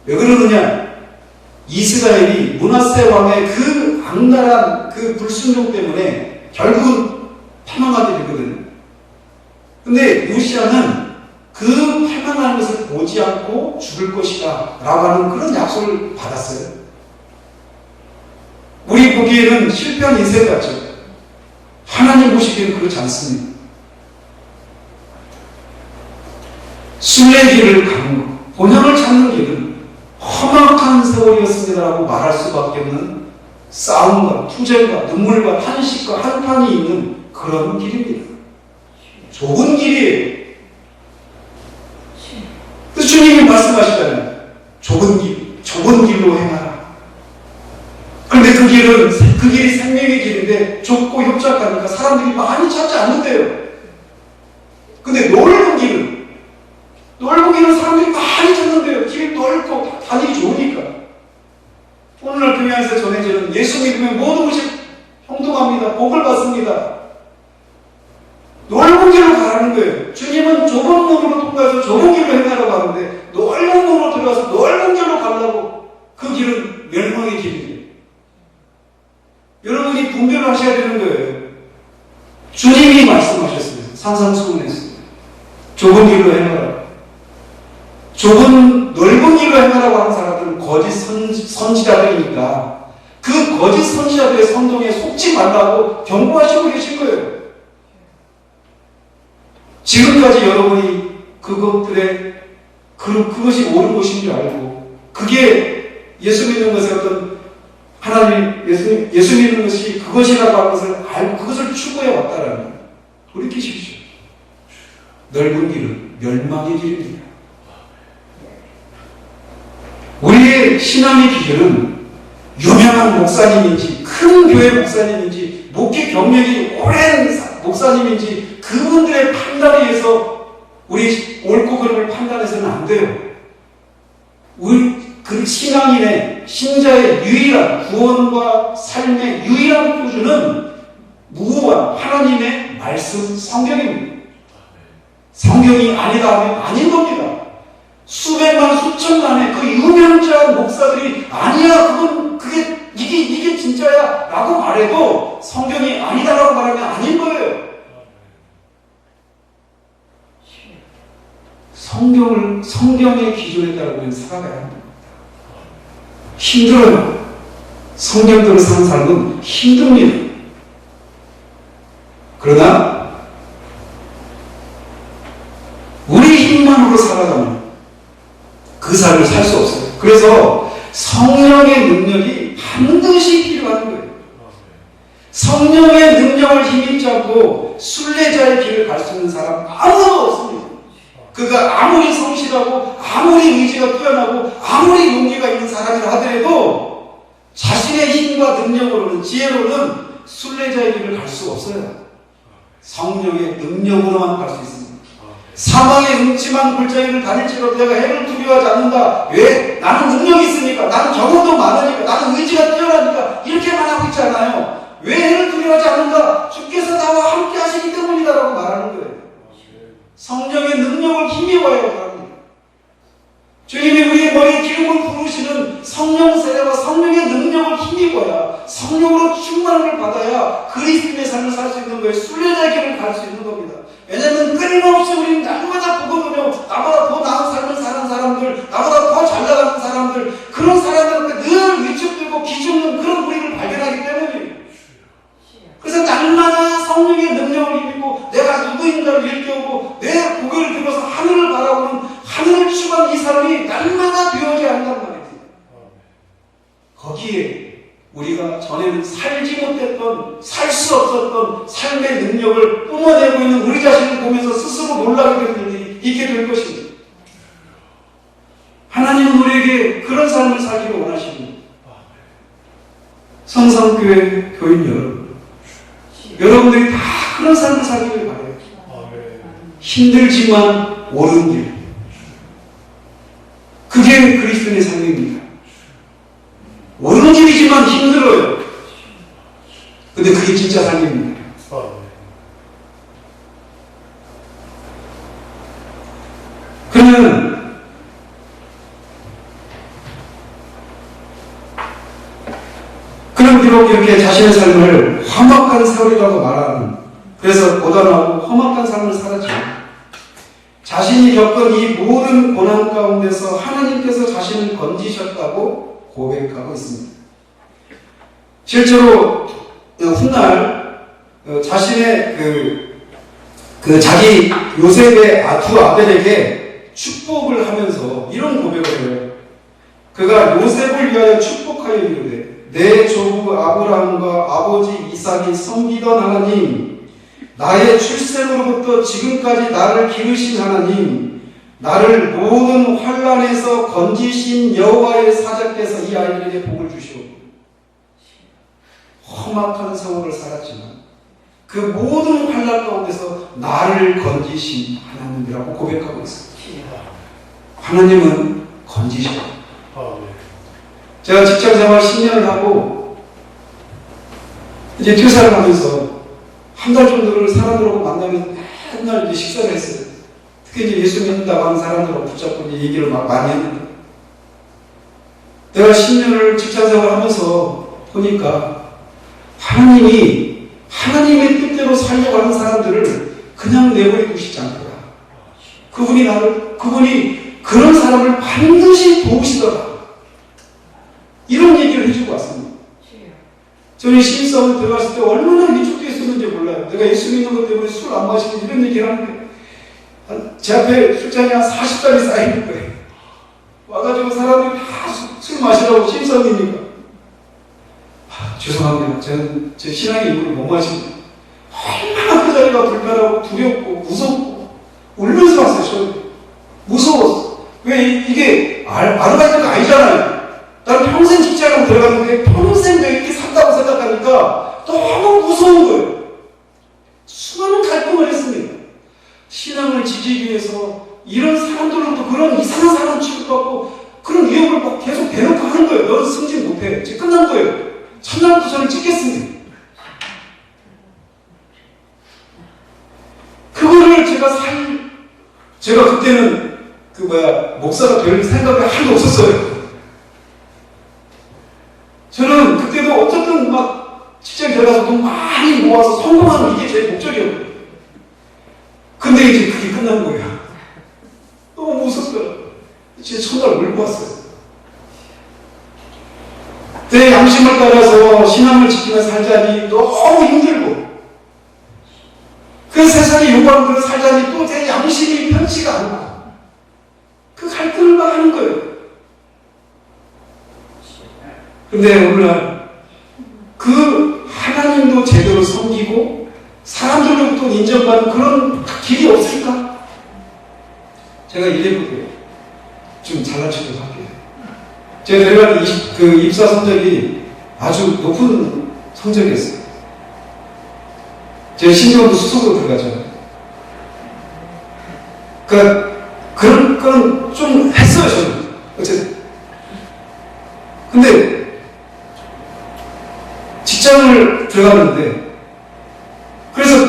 왜 그러느냐? 이스라엘이 므낫세 왕의 그 악랄한 그 불순종 때문에 결국은 패망하게 되거든요. 근데 요시아는 그 패망하는 것을 보지 않고 죽을 것이다 라고 하는 그런 약속을 받았어요. 우리 보기에는 실패한 인생 같죠. 하나님 보시기에는 그렇지 않습니다. 순례의 길을 가는 것, 본향을 찾는 길은 험악한 세월이었습니다라고 말할 수밖에 없는 싸움과 투쟁과 눈물과 탄식과 한판이 있는 그런 길입니다. 좁은 길이에요. 그래서 주님이 말씀하시잖아요. 좁은 길로 행하라. 그런데 그 길이 생명의 길인데 좁고 협착하니까 사람들이 많이 찾지 않는데요. 근데 넓은 길은 사람들이 많이 찾는데요. 길이 넓고 다니기 좋으니까. 오늘날 교회 안에서 전해지는 예수 믿으면 모든 것이 형통합니다. 복을 받습니다. 넓은 길로 가라는 거예요. 주님은 좁은 문으로 통과해서 좁은 길로 행하라고 하는데 넓은 문으로 들어가서 넓은 길로 가려고 그 길은 멸망의 길입니다. 여러분이 분별을 하셔야 되는 거예요. 주님이 말씀하셨습니다. 산상수훈했습니다. 좁은 길로 행하라. 넓은 길로 행하라고 하는 사람들은 거짓 선지자들이니까 그 거짓 선지자들의 선동에 속지 말라고 경고하시고 계신 거예요. 지금까지 여러분이 그것이 옳은 것인 줄 알고 그게 예수 믿는 것의 어떤 하나님 예수 믿는 것이 그것이라고 하는 것을 알고 그것을 추구해 왔다라는 돌이키십시오. 넓은 길은 멸망의 길입니다. 우리의 신앙의 비결은 유명한 목사님인지 큰 교회 목사님인지 목회 경력이 오랜 목사님인지 그분들의 판단에 의해서 우리 옳고 그름을 판단해서는 안 돼요. 우리 그 신앙인의 신자의 유일한 구원과 삶의 유일한 표준은 무한 하나님의 말씀 성경입니다. 성경이 아니다 하면 아닌 겁니다. 수백만 수천만의 그 유명한 목사들이 아니야 그게 이게 진짜야 라고 말해도 성경이 아니다라고 말하면 아닌 거예요. 성경의 기준에 따라 우리는 살아가야 합니다. 힘들어요. 성경대로 사는 삶은 힘듭니다. 그러나 우리 힘만으로 살아가면 그 삶을 살 수 없어요. 그래서 성령의 능력이 반드시 필요한 거예요. 성령의 능력을 힘입지 않고 순례자의 길을 갈 수 있는 사람 아무도 없습니다. 그가 아무리 성실하고 아무리 의지가 뛰어나고 아무리 용기가 있는 사람이라 하더라도 자신의 힘과 능력으로는 지혜로는 순례자의 길을 갈 수 없어요. 성령의 능력으로만 갈 수 있습니다. 사망의 음침한 골짜기를 다닐지라도 내가 해를 두려워하지 않는다. 왜? 나는 능력이 있으니까, 나는 경험도 많으니까, 나는 의지가 뛰어나니까 이렇게만 하고 있지 않아요. 왜 해를 두려워하지 않는다? 주께서 나와 함께 하시기 때문이다라고 말하는 거예요. 성령의 능력을 힘입어야 합니다. 주님이 우리의 머리에 기름을 부으시는 성령 세례와 성령의 능력을 힘입어야 성령으로 충만함을 받아야 그리스도인의 삶을 살 수 있는 거예요. 순례자의 길을 갈 수 있는 겁니다. 왜냐하면 끊임없이 우리는 날마다 보거든요. 나보다 더 나은 삶을 사는 사람들, 나보다 더 잘 나가는 사람들, 그런 사람들한테 늘 위축되고 기죽는 그런 우리를 발견하기 때문이에요. 그래서 날마다 성령의 능력을 힘입고 내가 누구인가를 일깨우고 내 고개를 들어서 하늘을 바라보는 하늘을 추구하는 이 사람이 날마다 되어져야 한단 말이에요. 거기에 우리가 전에는 살지 못했던, 살 수 없었던 삶의 능력을 뿜어내고 있는 우리 자신을 보면서 스스로 놀라게 되는 일이 있게 될 것입니다. 하나님은 우리에게 그런 삶을 살기를 원하십니다. 성삼교회 교인 여러분, 여러분들이 다 그런 삶을 살기를 바라요. 힘들지만 옳은 길, 그게 그리스도인의 삶입니다. 옳은 길이지만 힘들어요. 근데 그게 진짜 삶입니다. 그러면 그럼 비록 이렇게 자신의 삶을 험악한 세월이라고 말하는, 그래서 고단하고 험악한 삶을 살았지만 자신이 겪은 이 모든 고난 가운데서 하나님께서 자신을 건지셨다고 고백하고 있습니다. 실제로 훗날 자신의 자기 요셉의 두 아들에게 축복을 하면서 이런 고백을 해요. 그가 요셉을 위하여 축복하여 이르되 내 조부 아브라함과 아버지 이삭이 섬기던 하나님, 나의 출생으로부터 지금까지 나를 기르신 하나님, 나를 모든 환난에서 건지신 여호와의 사자께서 이 아이들에게 복을 주시옵고, 험악한 세월을 살았지만 그 모든 환난 가운데서 나를 건지신 하나님이라고 고백하고 있습니다. 하나님은 건지셔요. 제가 직장생활 10년을 하고 이제 퇴사를 하면서 한 달 정도를 사람들하고 만나면서 맨날 이제 식사를 했어요. 특히 이제 예수 믿는다고 하는 사람들하고 붙잡고 이제 얘기를 많이 했는데, 내가 10년을 직장생활 하면서 보니까 하나님이 하나님의 뜻대로 살려고 하는 사람들을 그냥 내버리고 싶지 않더라. 그분이 그런 사람을 반드시 도우시더라. 이런 얘기를 해주고 왔습니다. 저는 신입사원 들어갔을 때 얼마나 위축되어 있었는지 몰라요. 내가 예수 믿는 것 때문에 술 안 마시고 이런 얘기를 하는데 제 앞에 술잔이 한 40잔이 쌓이는 거예요. 와가지고 사람들이 다 술 마시라고 신입사원이니까. 죄송합니다. 저는 제 신앙의 이유를 못 마십니다. 얼마나 그 자리가 불편하고 두렵고 무섭고 울면서 왔어요. 저는 무서웠어. 왜 이게 아르바이트가 아니잖아요. 나는 평생 직장을 들어갔는데 평생 내가 이렇게 산다고 생각하니까 너무 무서운 거예요. 수많은 갈등을 했습니다. 신앙을 지키기 위해서 이런 사람들로부터 그런 이상한 사람 취급받고 그런 위협을 막 계속 대놓고 하는 거예요. 너는 승진 못해. 이제 끝난 거예요. 첫날부터 저는 찍겠습니다. 그거를 제가 그때는 목사가 될 생각이 하나도 없었어요. 저는 그때도 어쨌든 막 직장 들어가서 돈 많이 모아서 성공하는 이게 제 목적이었거든요. 근데 이제 그게 끝난 거예요. 너무 무섭더라고요. 진짜 첫날 울고 왔어요. 내 양심을 따라서 신앙을 지키며 살자니 너무 힘들고 그 세상에 요구하는 대로 살자니 또 내 양심이 편치가 않고 그 갈등을 막 하는 거예요. 근데 오늘날 그 하나님도 제대로 섬기고 사람들로부터 인정받는 그런 길이 없을까? 제가 이래볼게요. 좀 잘난 척을 할게요. 제가 들어간 입사 성적이 아주 높은 성적이었어요. 제가 신경도 수석으로 들어가잖아요. 그런 건 좀 했어요, 저는. 어쨌든. 근데, 직장을 들어갔는데, 그래서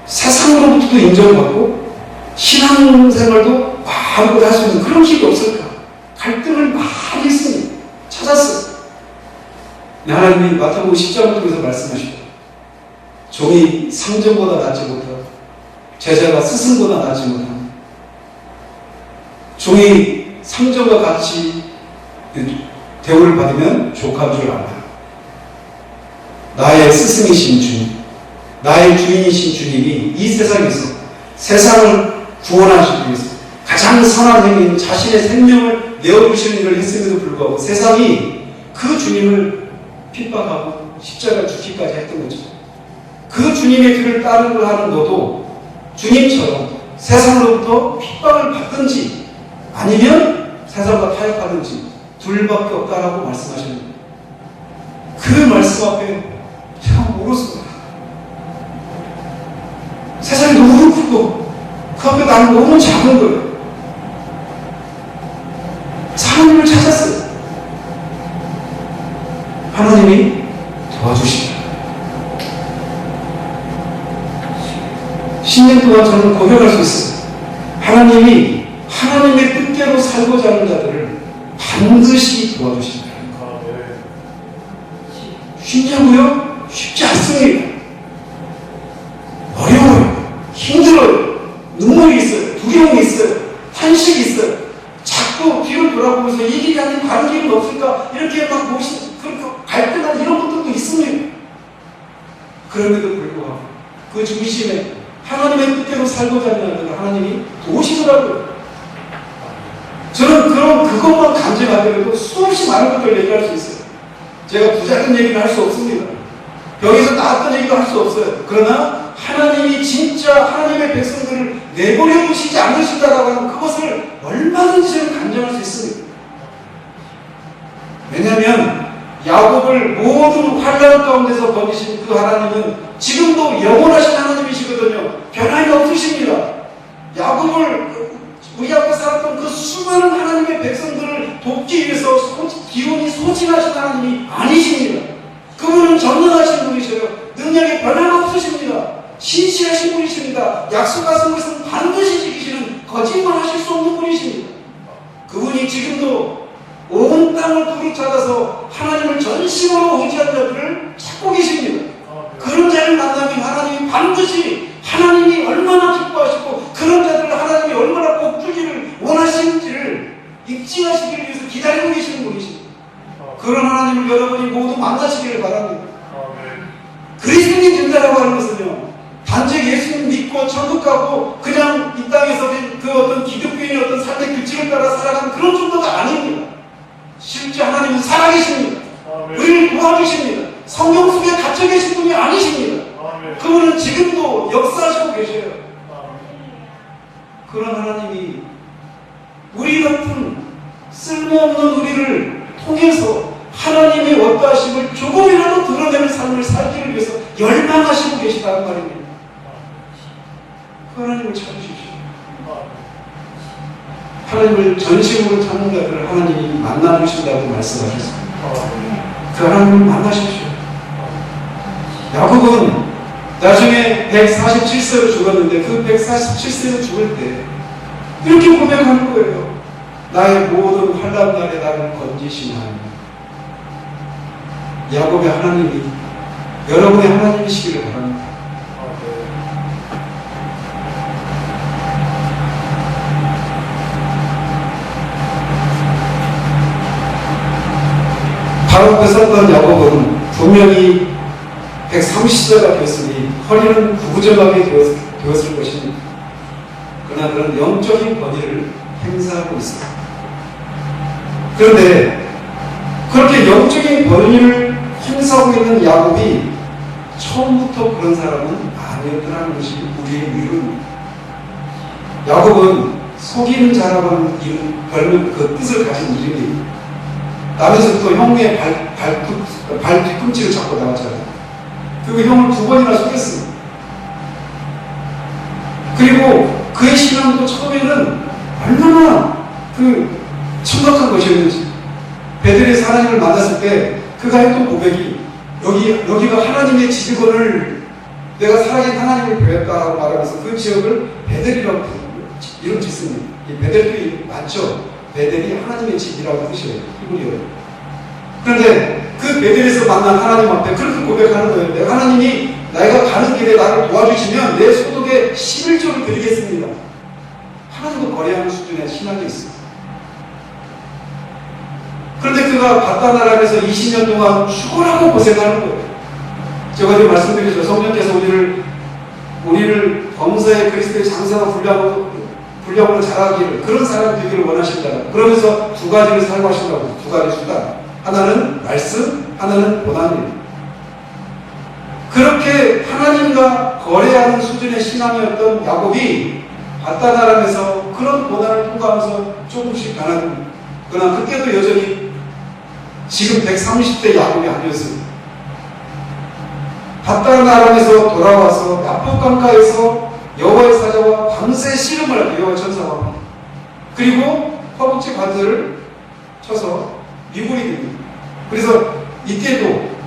세상으로부터도 인정받고, 신앙생활도 마음껏 할 수 있는 그런 길이 없을까? 갈등을 많이 했습니다. 찾았어요. 하나님이 마태복음 10장을 통해서 말씀하시고, 종이 상전보다 낫지 못하고, 제자가 스승보다 낫지 못하고, 종이 상전과 같이 대우를 받으면 족한 줄 알아. 나의 스승이신 주님, 나의 주인이신 주님이 이 세상에서 세상을 구원하시기 위해서 가장 선한 행위인 자신의 생명을 내어주시는 일을 했음에도 불구하고 세상이 그 주님을 핍박하고 십자가 죽기까지 했던 거죠. 그 주님의 길을 따르려 하는 너도 주님처럼 세상으로부터 핍박을 받든지 아니면 세상과 타협하든지 둘밖에 없다라고 말씀하십니다. 그 말씀 앞에 참 울었습니다. 세상이 너무 크고 그 앞에 나는 너무 작은 거예요. 하나님을 찾았어요. 하나님이 도와주십니다. 10년 동안 저는 고백할 수 있어요. 하나님이 하나님의 뜻대로 살고자 하는 자들을 반드시 도와주십니다. 쉽냐고요? 쉽지 않습니다. 어려워요. 힘들어요. 눈물이 있어요. 두려움이 있어요. 탄식이 있어요. 자꾸 뒤를 돌아보면서 이 길이 아닌 다른 길은 없을까? 이렇게 막 갈등하는 이런 것들도 있습니다. 그럼에도 불구하고 그 중심에 하나님의 뜻대로 살고자 하는 자들을 하나님이 도우시더라고요. 저는 그것만 간증하더라도 수없이 많은 것들을 얘기할 수 있어요. 제가 부작은 얘기를 할 수 없습니다. 병에서 나았던 얘기도 할 수 없어요. 그러나 하나님이 진짜 하나님의 백성들을 내버려 두시지 않으신다라고 하는 그것을 얼마든지 저는 간증할 수 있습니다. 왜냐하면 야곱을 모든 환란 가운데서 건지신 그 하나님은 지금도 영원하신 하나님이시거든요. 변함이 없으십니다. 야곱을 우리 앞에 살았던 그 수많은 하나님의 백성들을 돕기 위해서 기운이 소진하신 하나님이 아니십니다. 그분은 전능하신 분이셔요. 능력이 변함없으십니다. 신실하신 분이십니다. 약속하신 것은 반드시 지키시는 거짓말하실 수 없는 분이십니다. 그분이 지금도 온 땅을 두루 찾아서 하나님을 전심으로 의지한 자들을 찾고 계십니다. 그런 자를 만나면 하나님이 반드시 하나님이 얼마나 기뻐하시고 그런 자들을 하나님이 얼마나 꼭 주기를 원하시는지를 입증하시기 위해서 기다리고 계시는 분이십니다. 그런 하나님을 여러분이 모두 만나시기를 바랍니다. 그리스도인이 된다라고 하는 것은요, 단지 예수님 믿고 천국 가고 그냥 이 땅에서 그 어떤 기독교인의 어떤 삶의 규칙을 따라 살아가는 그런 정도가 아닙니다. 실제 하나님은 살아계십니다. 우리를 도와주십니다. 성경 속에 갇혀 계신 분이 아니십니다. 그분은 지금도 역사하시고 계셔요. 그런 하나님이 우리 같은 쓸모없는 우리를 통해서 하나님의 어떠하심을 조금이라도 드러내는 삶을 살기를 위해서 열망하시고 계시다는 말입니다. 그 하나님을 찾으십시오. 하나님을 전심으로 찾는 자들을 하나님이 만나주신다고 말씀하셨습니다. 그 하나님을 만나십시오. 야곱은 나중에 147세로 죽었는데 그 147세로 죽을 때 이렇게 고백하는 거예요. 나의 모든 환난 날에 나를 건지신 하나님. 야곱의 하나님이 여러분의 하나님이시기를 바랍니다. 바로 앞에 섰던 야곱은 분명히 130세가 되었으니 허리는 구부정하게 되었을 것입니다. 그러나 그런 영적인 권위를 행사하고 있습니다. 그런데 그렇게 영적인 권위를 행사하고 있는 야곱이 처음부터 그런 사람은 아니었더라는 것이 우리의 위로입니다. 야곱은 속이는 자라고는 별명 그 뜻을 가진 이름이 남에서부터 형의 발 뒤꿈치를 잡고 나왔잖아요. 그리고 형을 2번이나 속였습니다. 그리고 그의 신앙도 처음에는 얼마나 천박한 것이었는지 베들에서 하나님을 만났을 때 그가 했던 고백이 여기가 하나님의 지드건을 내가 살아계신 하나님을 배웠다라고 말하면서 그 지역을 베델이라고 이름 짓습니다. 이 베델도 많죠. 베델이 하나님의 집이라고 뜻이에요. 히브리어로. 그런데 그 베델에서 만난 하나님 앞에 그렇게 고백하는 거예요. 내가 하나님이 내가 가는 길에 나를 도와주시면 내 소득의 11조를 드리겠습니다. 하나님과 거래하는 수준의 신앙이 있어요. 그런데 그가 바다나라에서 20년 동안 죽으라고 고생하는 거예요. 제가 지금 말씀드리죠. 성령께서 우리를 범사의 그리스도의 장사와 분량으로 자라기를 그런 사람이 되기를 원하신다. 그러면서 2가지를 사용하신다고. 2가지 수단. 하나는 말씀, 하나는 고난입니다. 그렇게 하나님과 거래하는 수준의 신앙이었던 야곱이 바다나라에서 그런 고난을 통과하면서 조금씩 가는, 그러나 그때도 여전히 지금 130대 야곱이 아니었습니다. 바다나라에서 돌아와서 야복 강가에서 여호와의 사자와 밤새 씨름을 하고 여호와 천사와 그리고 허벅지 관절을 쳐서 미골이 됩니다. 그래서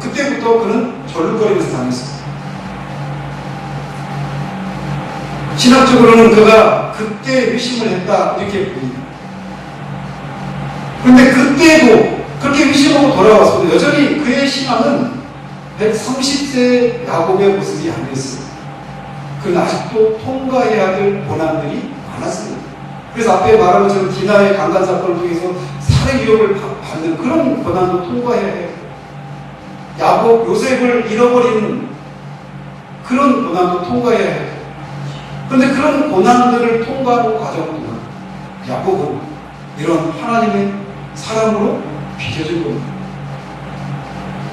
그때부터 그는 절룩거리면서 다녔습니다. 신학적으로는 그가 그때 회심을 했다 이렇게 보입니다. 그런데 그때도 그렇게 회심하고 돌아왔어도 여전히 그의 신앙은 130세 야곱의 모습이 아니었습니다. 그는 아직도 통과해야 될 고난들이 많았습니다. 그래서 앞에 말한 것처럼 디나의 강간 사건을 통해서 살해 위협을 받는 그런 고난도 통과해야 해요. 요셉을 잃어버리는 그런 고난도 통과해야 해요. 그런데 그런 고난들을 통과하는 과정 동안 야곱은 이런 하나님의 사랑으로 빚어진 겁니다.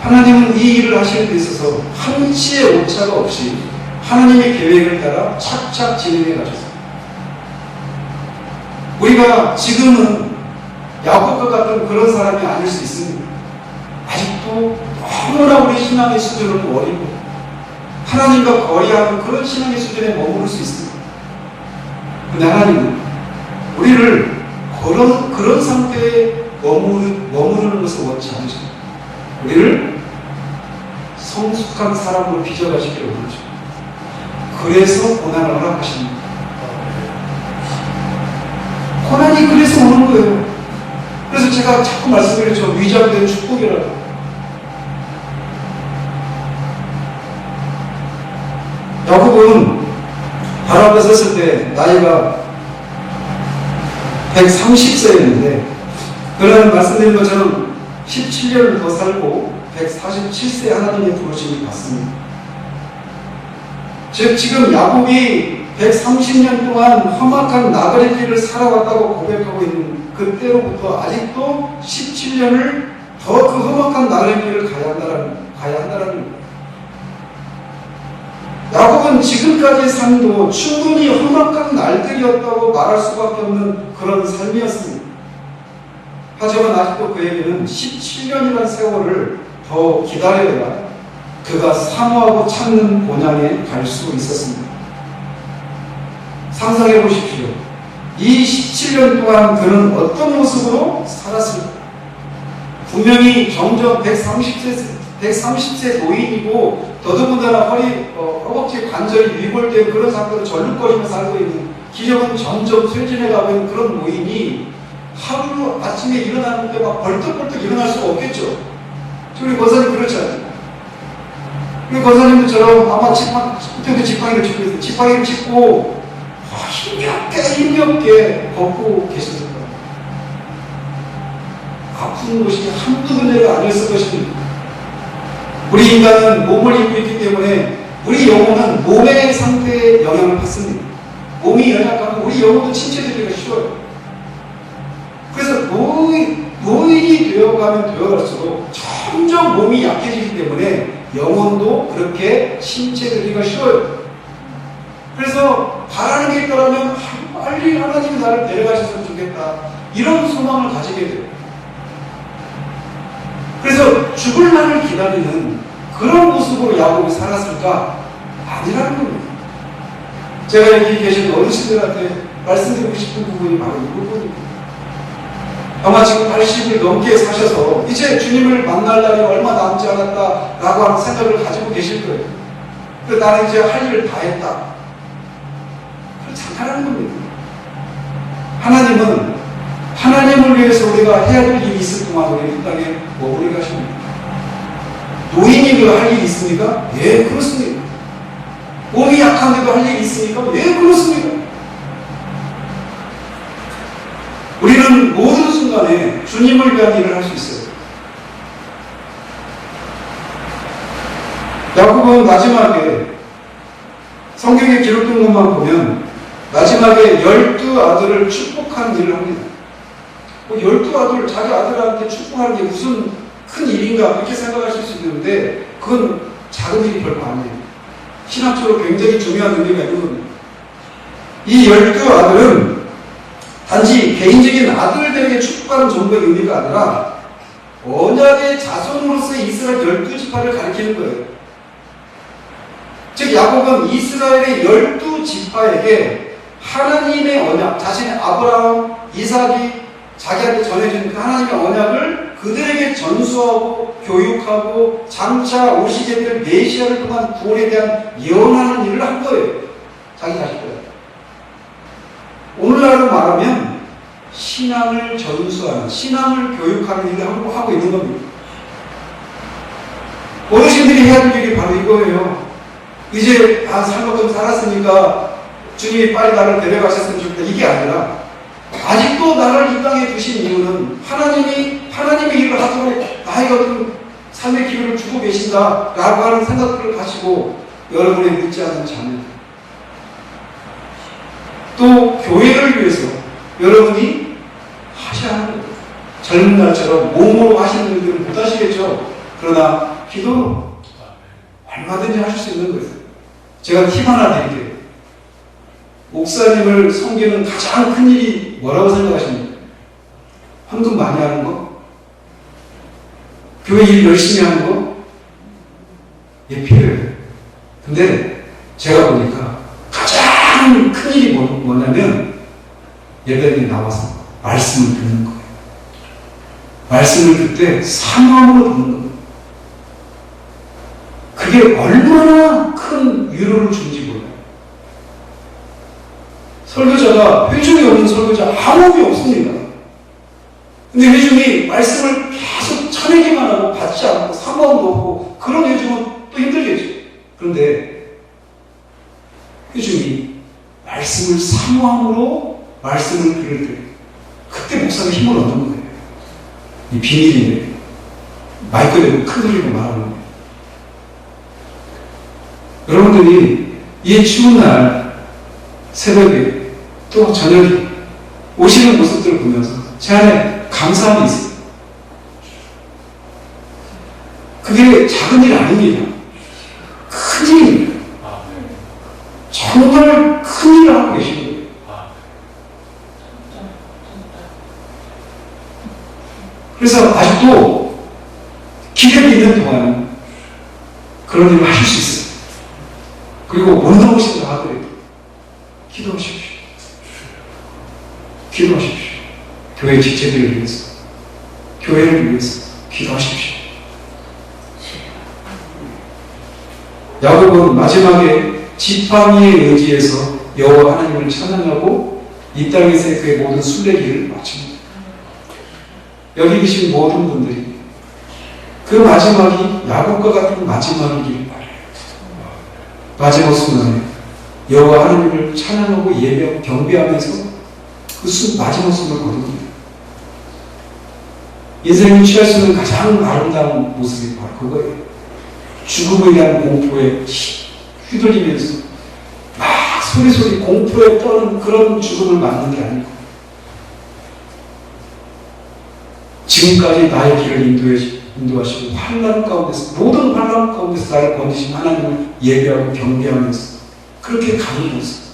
하나님은 이 일을 하시는 데 있어서 한치의 오차가 없이 하나님의 계획을 따라 착착 진행해 가셨습니다. 우리가 지금은 야곱과 같은 그런 사람이 아닐 수 있습니다. 아직도 너무나 우리 신앙의 수준은 어리고 하나님과 거리하는 그런 신앙의 수준에 머무를 수 있습니다. 그런데 하나님은 우리를 그런 상태에 머무르는 것을 원치 않으십니다. 우리를 성숙한 사람으로 빚어가시기를 원하죠. 그래서 고난을 허락하십니다. 고난이 그래서 오는 거예요. 그래서 제가 자꾸 말씀드렸죠. 위장된 축복이라고. 야곱은 바로 앞에 섰을 때 나이가 130세였는데 그는 말씀드린 것처럼 17년을 더 살고 147세 하나님의 부르심을 받습니다. 즉 지금 야곱이 130년 동안 험악한 나그네 길을 살아왔다고 고백하고 있는 그때로부터 아직도 17년을 더 그 험악한 나그네 길을 가야 한다는 거예요. 야곱은 지금까지의 삶도 충분히 험악한 날들이었다고 말할 수밖에 없는 그런 삶이었습니다. 하지만 아직도 그에게는 17년이라는 세월을 더 기다려야 그가 사모하고 찾는 본향에 갈 수 있었습니다. 상상해 보십시오. 이 17년 동안 그는 어떤 모습으로 살았을까? 분명히 점점 130세 노인이고 더더군다나 허벅지 관절이 위골된 그런 상태로 절룩거리며 살고 있는 기력은 점점 쇠진해가고 있는 그런 노인이 하루 아침에 일어나는데 막 벌떡벌떡 일어날 수가 없겠죠. 우리 권사님 그렇지 않아요? 우리 권사님들처럼 아마 그때도 지팡이를 짚고 있어요. 지팡이를 짚고 힘겹게 걷고 계셨을 거예요. 아픈 것이 한두 군데가 아니었을 것입니다. 우리 인간은 몸을 입고 있기 때문에 우리 영혼은 몸의 상태에 영향을 받습니다. 몸이 연약하고 우리 영혼도 침체되기가 쉬워요. 그래서 노인이 되어가면 되어갈수록 점점 몸이 약해지기 때문에 영혼도 그렇게 침체되기가 쉬워요. 그래서 바라는 게 있더라면 빨리 하나님이 나를 데려가셨으면 좋겠다, 이런 소망을 가지게 돼요. 그래서 죽을 날을 기다리는 그런 모습으로 야곱이 살았을까? 아니라는 겁니다. 제가 여기 계신 어르신들한테 말씀드리고 싶은 부분이 바로 이 부분입니다. 아마 지금 80을 넘게 사셔서 이제 주님을 만날 날이 얼마 남지 않았다라고 하는 생각을 가지고 계실 거예요. 그래서 나는 이제 할 일을 다 했다. 그렇지 않다는 겁니다. 하나님은 하나님을 위해서 우리가 해야 될 일이 있을 동안 우리 이 땅에 머무르게 하십니다. 노인이 할 일이 있습니까? 예, 그렇습니다. 몸이 약한데도 할 일이 있습니까? 예, 그렇습니다. 우리는 모든 순간에 주님을 위한 일을 할 수 있어요. 야곱은 마지막에 성경에 기록된 것만 보면 마지막에 12아들을 축복하는 일을 합니다. 12아들, 자기 아들한테 축복하는 게 무슨 큰 일인가 그렇게 생각하실 수 있는데 그건 작은 일이 별거 아니에요. 신학적으로 굉장히 중요한 의미가 있는 겁니다. 이 12아들은 단지 개인적인 아들들에게 축복하는 정도의 의미가 아니라 언약의 자손으로서의 이스라엘 12지파를 가리키는 거예요. 즉 야곱은 이스라엘의 12지파에게 하나님의 언약, 자신의 아브라함, 이삭이 자기한테 전해준 그 하나님의 언약을 그들에게 전수하고 교육하고 장차 오시게 될 메시아를 통한 구원에 대한 예언하는 일을 한 거예요. 자기 자식들. 오늘날로 말하면 신앙을 전수하는, 신앙을 교육하는 일을 하고 있는 겁니다. 어르신들이 해야 될 일이 바로 이거예요. 이제 살만큼 살았으니까 주님이 빨리 나를 데려가셨으면 좋겠다, 이게 아니라 아직도 나를 이 땅에 두신 이유는 하나님의 일을 하도록 나에게 어떤 삶의 기회를 주고 계신다 라고 하는 생각들을 가지고 여러분의 묻지 않은 자녀, 또 교회를 위해서 여러분이 하셔야 하는 거예요. 젊은 날처럼 몸으로 하시는 일들은 못 하시겠죠. 그러나 기도로 얼마든지 하실 수 있는 거예요. 제가 팁 하나 드릴게요. 목사님을 섬기는 가장 큰 일이 뭐라고 생각하십니까? 헌금 많이 하는 거? 교회 일 열심히 하는 거? 예, 필요해요. 근데 제가 보니까 가장 큰 일이 뭐냐면 예배당에 나와서 말씀을 듣는 거예요. 말씀을 듣을 때 사모함으로 듣는 거예요. 그게 얼마나 큰 위로를 주는지 몰라요. 설교자가 회중이 없는 설교자 아무도 없습니다. 근데 회중이 말씀을 계속 쳐내기만 하고 받지 않고 사모함도 없고 그런 회중은 또 힘들겠죠. 그런데 회중이 말씀을 사모함으로 말씀을 들을 때 그때 목사가 힘을 얻는 거예요. 이 비밀인데 마이크 대고 큰 소리로 말하는 거예요. 여러분들이 이 추운 날 새벽에 또 저녁에 오시는 모습들을 보면서 제 안에 감사함이 있어요. 그게 작은 일 아닙니다. 큰 일입니다. 정말 큰 일을 하고 계신 거예요. 그래서 아직도 기력이 있는 동안은 그런 일을 하실 수 있어요. 그리고 못 나오신다 하더라도 기도하십시오. 기도하십시오. 교회 지체들을 위해서, 교회를 위해서 기도하십시오. 야곱은 마지막에 지팡이에 의지해서 여호와 하나님을 찬양하고 이 땅에서의 그의 모든 순례길을 마칩니다. 여기 계신 모든 분들이 그 마지막이 야곱과 같은 마지막이길 바라요. 마지막 순간에 여호와 하나님을 찬양하고 예배하고 경배하면서 그 마지막 숨을 거둡니다. 인생이 취할 수 있는 가장 아름다운 모습이 바로 그거예요. 죽음에 대한 공포에 휘둘리면서 막 소리소리 공포에 떠는 그런 죽음을 맞는 게 아니고 지금까지 나의 길을 인도하시고 환난 가운데서 모든 환난 가운데서 나를 건지신 하나님을 예배하고 경배하면서 그렇게 가는 모습,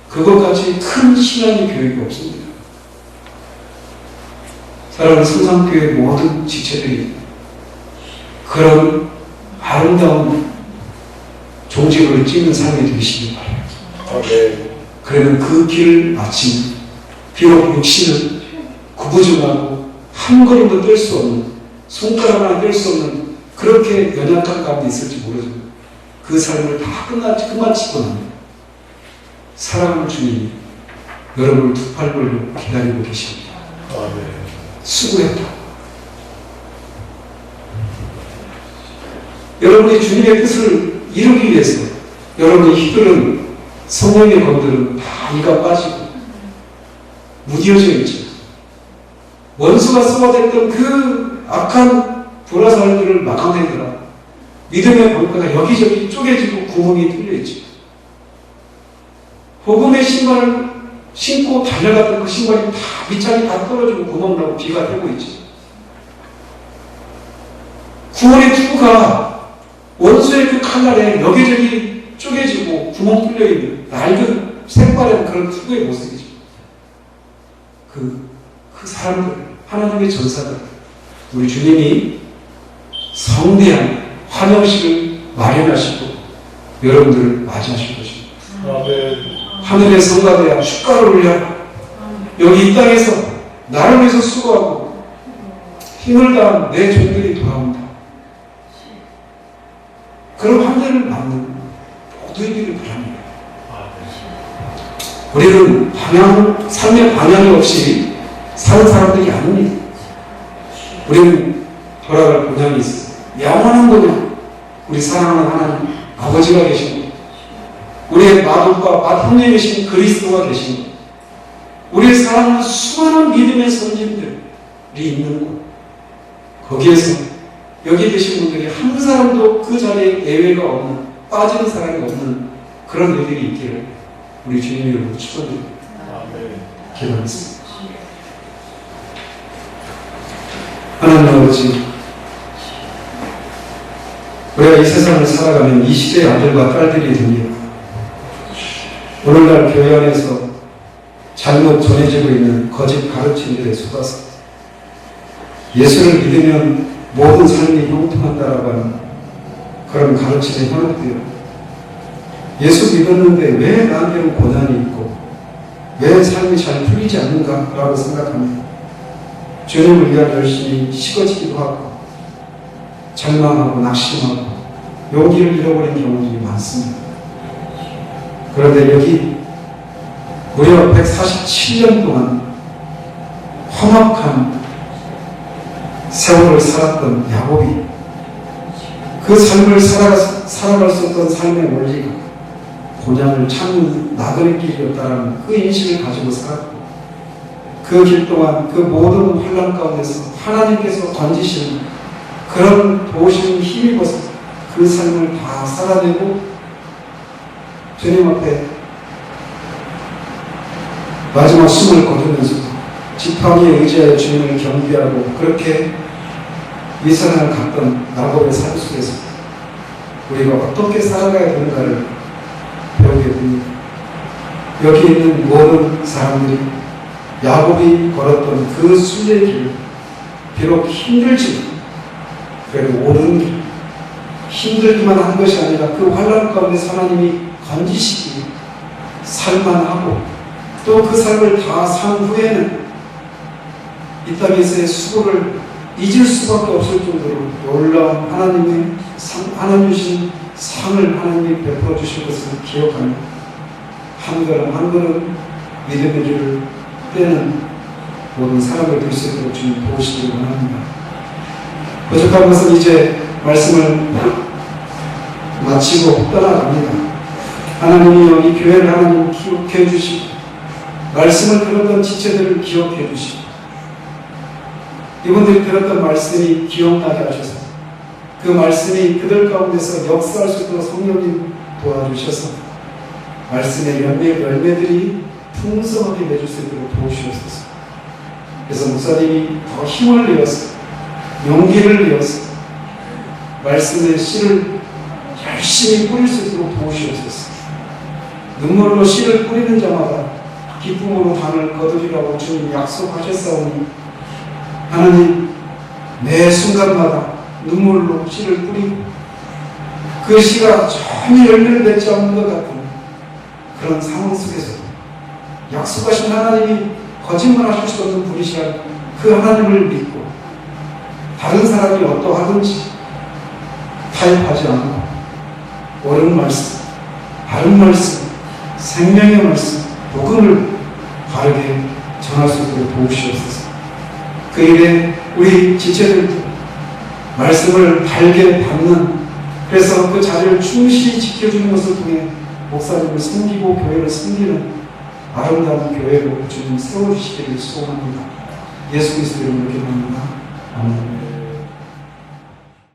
그것까지 큰 신앙의 교육이 없습니다. 사랑하는 성산교회 모든 지체들이 그런 아름다운 종직을 찍는 삶이 되시길 바랍니다. 아멘. 그러면 그 길을 마치면 비록 육신은 구부정하고 한 걸음도 뗄 수 없는, 손가락 하나 뗄 수 없는 그렇게 연약한 가운데 있을지 모르지만 그 삶을 다 끝마치고 나면 사랑하는 주님이 여러분을 두 팔 벌려 기다리고 계십니다. 아멘. 수고했다. 여러분이 주님의 뜻을 이루기 위해서 여러분이 휘두른 성령의 검들은 다 이가 빠지고 무뎌져 있죠. 원수가 쏘아댔던 그 악한 불화살들을 막아내느라 믿음의 방패가 여기저기 쪼개지고 구멍이 뚫려있죠. 복음의 신발을 신고 달려갔던 그 신발이 다 밑창이 다 떨어지고 구멍나고 비가 되고 있죠. 구원의 투구가 원수의 그 칼날에 여기저기 쪼개지고 구멍 뚫려있는 낡은 색바른 그런 투구의 모습이죠. 그 사람들, 하나님의 전사들, 우리 주님이 성대한 환영식을 마련하시고 여러분들을 맞이하실 것입니다. 아멘. 하늘의 성가대야 축가를 올려라. 여기 이 땅에서 나를 위해서 수고하고 힘을 다한 내 종들이 돌아온다. 그런 환대를 맞는 모두이기를 바랍니다. 우리는 삶의 방향이 없이 사는 사람들이 아닙니다. 우리는 돌아갈 본향이 있어요. 영원한 본향. 우리 사랑하는 하나님 아버지가 계십니다. 우리의 마법과 마통님이신 그리스도가 계십니다. 우리의 사랑하는 수많은 믿음의 선진들이 있는 곳. 거기에서 여기 계신 분들이 한 사람도 그 자리에 예외가 없는, 빠지는 사람이 없는 그런 일들이 있기를 우리 주님 이름으로 축원드립니다. 아멘. 기도하겠습니다. 하나님 아버지, 우리가 이 세상을 살아가면 이 시대의 아들과 딸들이 됩니다. 오늘날 교회 안에서 잘못 전해지고 있는 거짓 가르침들에 속아서 예수를 믿으면 모든 삶이 형통한다라고 하는 그런 가르침에 현혹되어 예수 믿었는데 왜 나한테는 고난이 있고 왜 삶이 잘 풀리지 않는가라고 생각합니다. 주님을 위한 열심이 식어지기도 하고 절망하고 낙심하고 용기를 잃어버린 경우들이 많습니다. 그런데 여기 무려 147년 동안 험악한 세월을 살았던 야곱이 그 삶을 살아갈 수 없던 삶의 원리가 곤양을 찾는 나그네 길이었다라는 그 인식을 가지고 살았고 그 길 동안 그 모든 환난 가운데서 하나님께서 던지시는 그런 도우시는 힘입어서 그 삶을 다 살아내고 주님 앞에 마지막 숨을 거두면서 지팡이에 의지하여 주님을 경배하고 그렇게 이 세상을 갔던 야곱의 삶 속에서 우리가 어떻게 살아가야 되는가를 배우게 됩니다. 여기 있는 모든 사람들이 야곱이 걸었던 그 순례의 길, 비록 힘들지만 그래도 옳은 길, 힘들기만 한 것이 아니라 그 환난 가운데 하나님이 건지시기 살만하고 또 그 삶을 다 산 후에는 이 땅에서의 수고를 잊을 수밖에 없을 정도로 놀라운 하나님의 하나님 주신 상을 하나님이 베풀어 주실 것을 기억하며 한 걸음 한 걸음 믿음의 길을 떼는 모든 사람을 될 수 있도록 주님 도우시기를 원합니다. 부족한 것은 이제 말씀을 마치고 떠나갑니다. 하나님이 여기 교회를 하나님 기억해 주시고 말씀을 들었던 지체들을 기억해 주시고 이분들이 들었던 말씀이 기억나게 하셔서 그 말씀이 그들 가운데서 역사할 수 있도록 성령님 도와주셔서 말씀의 열매들이 풍성하게 맺을 수 있도록 도우시옵소서. 그래서 목사님이 더 힘을 내어서 용기를 내어서 말씀의 씨를 열심히 뿌릴 수 있도록 도우시옵소서. 눈물로 씨를 뿌리는 자마다 기쁨으로 단을 거두리라고 주님 약속하셨사오니 하나님 매 순간마다 눈물로 씨를 뿌리고 그 씨가 전혀 열매를 맺지 않는 것 같은 그런 상황 속에서 약속하신 하나님이 거짓말하실 수 없는 분이시라 그 하나님을 믿고 다른 사람이 어떠하든지 타협하지 않고 옳은 말씀, 바른 말씀, 생명의 말씀, 복음을 바르게 전할 수 있도록 도우시옵소서. 그 일에 우리 지체들도 말씀을 달게 받는 그래서 그 자리를 충실히 지켜주는 것을 통해 목사님을 섬기고 교회를 섬기는 아름다운 교회로 주님 세워주시기를 소원합니다. 예수 그리스도 이름으로 기도합니다. 아멘.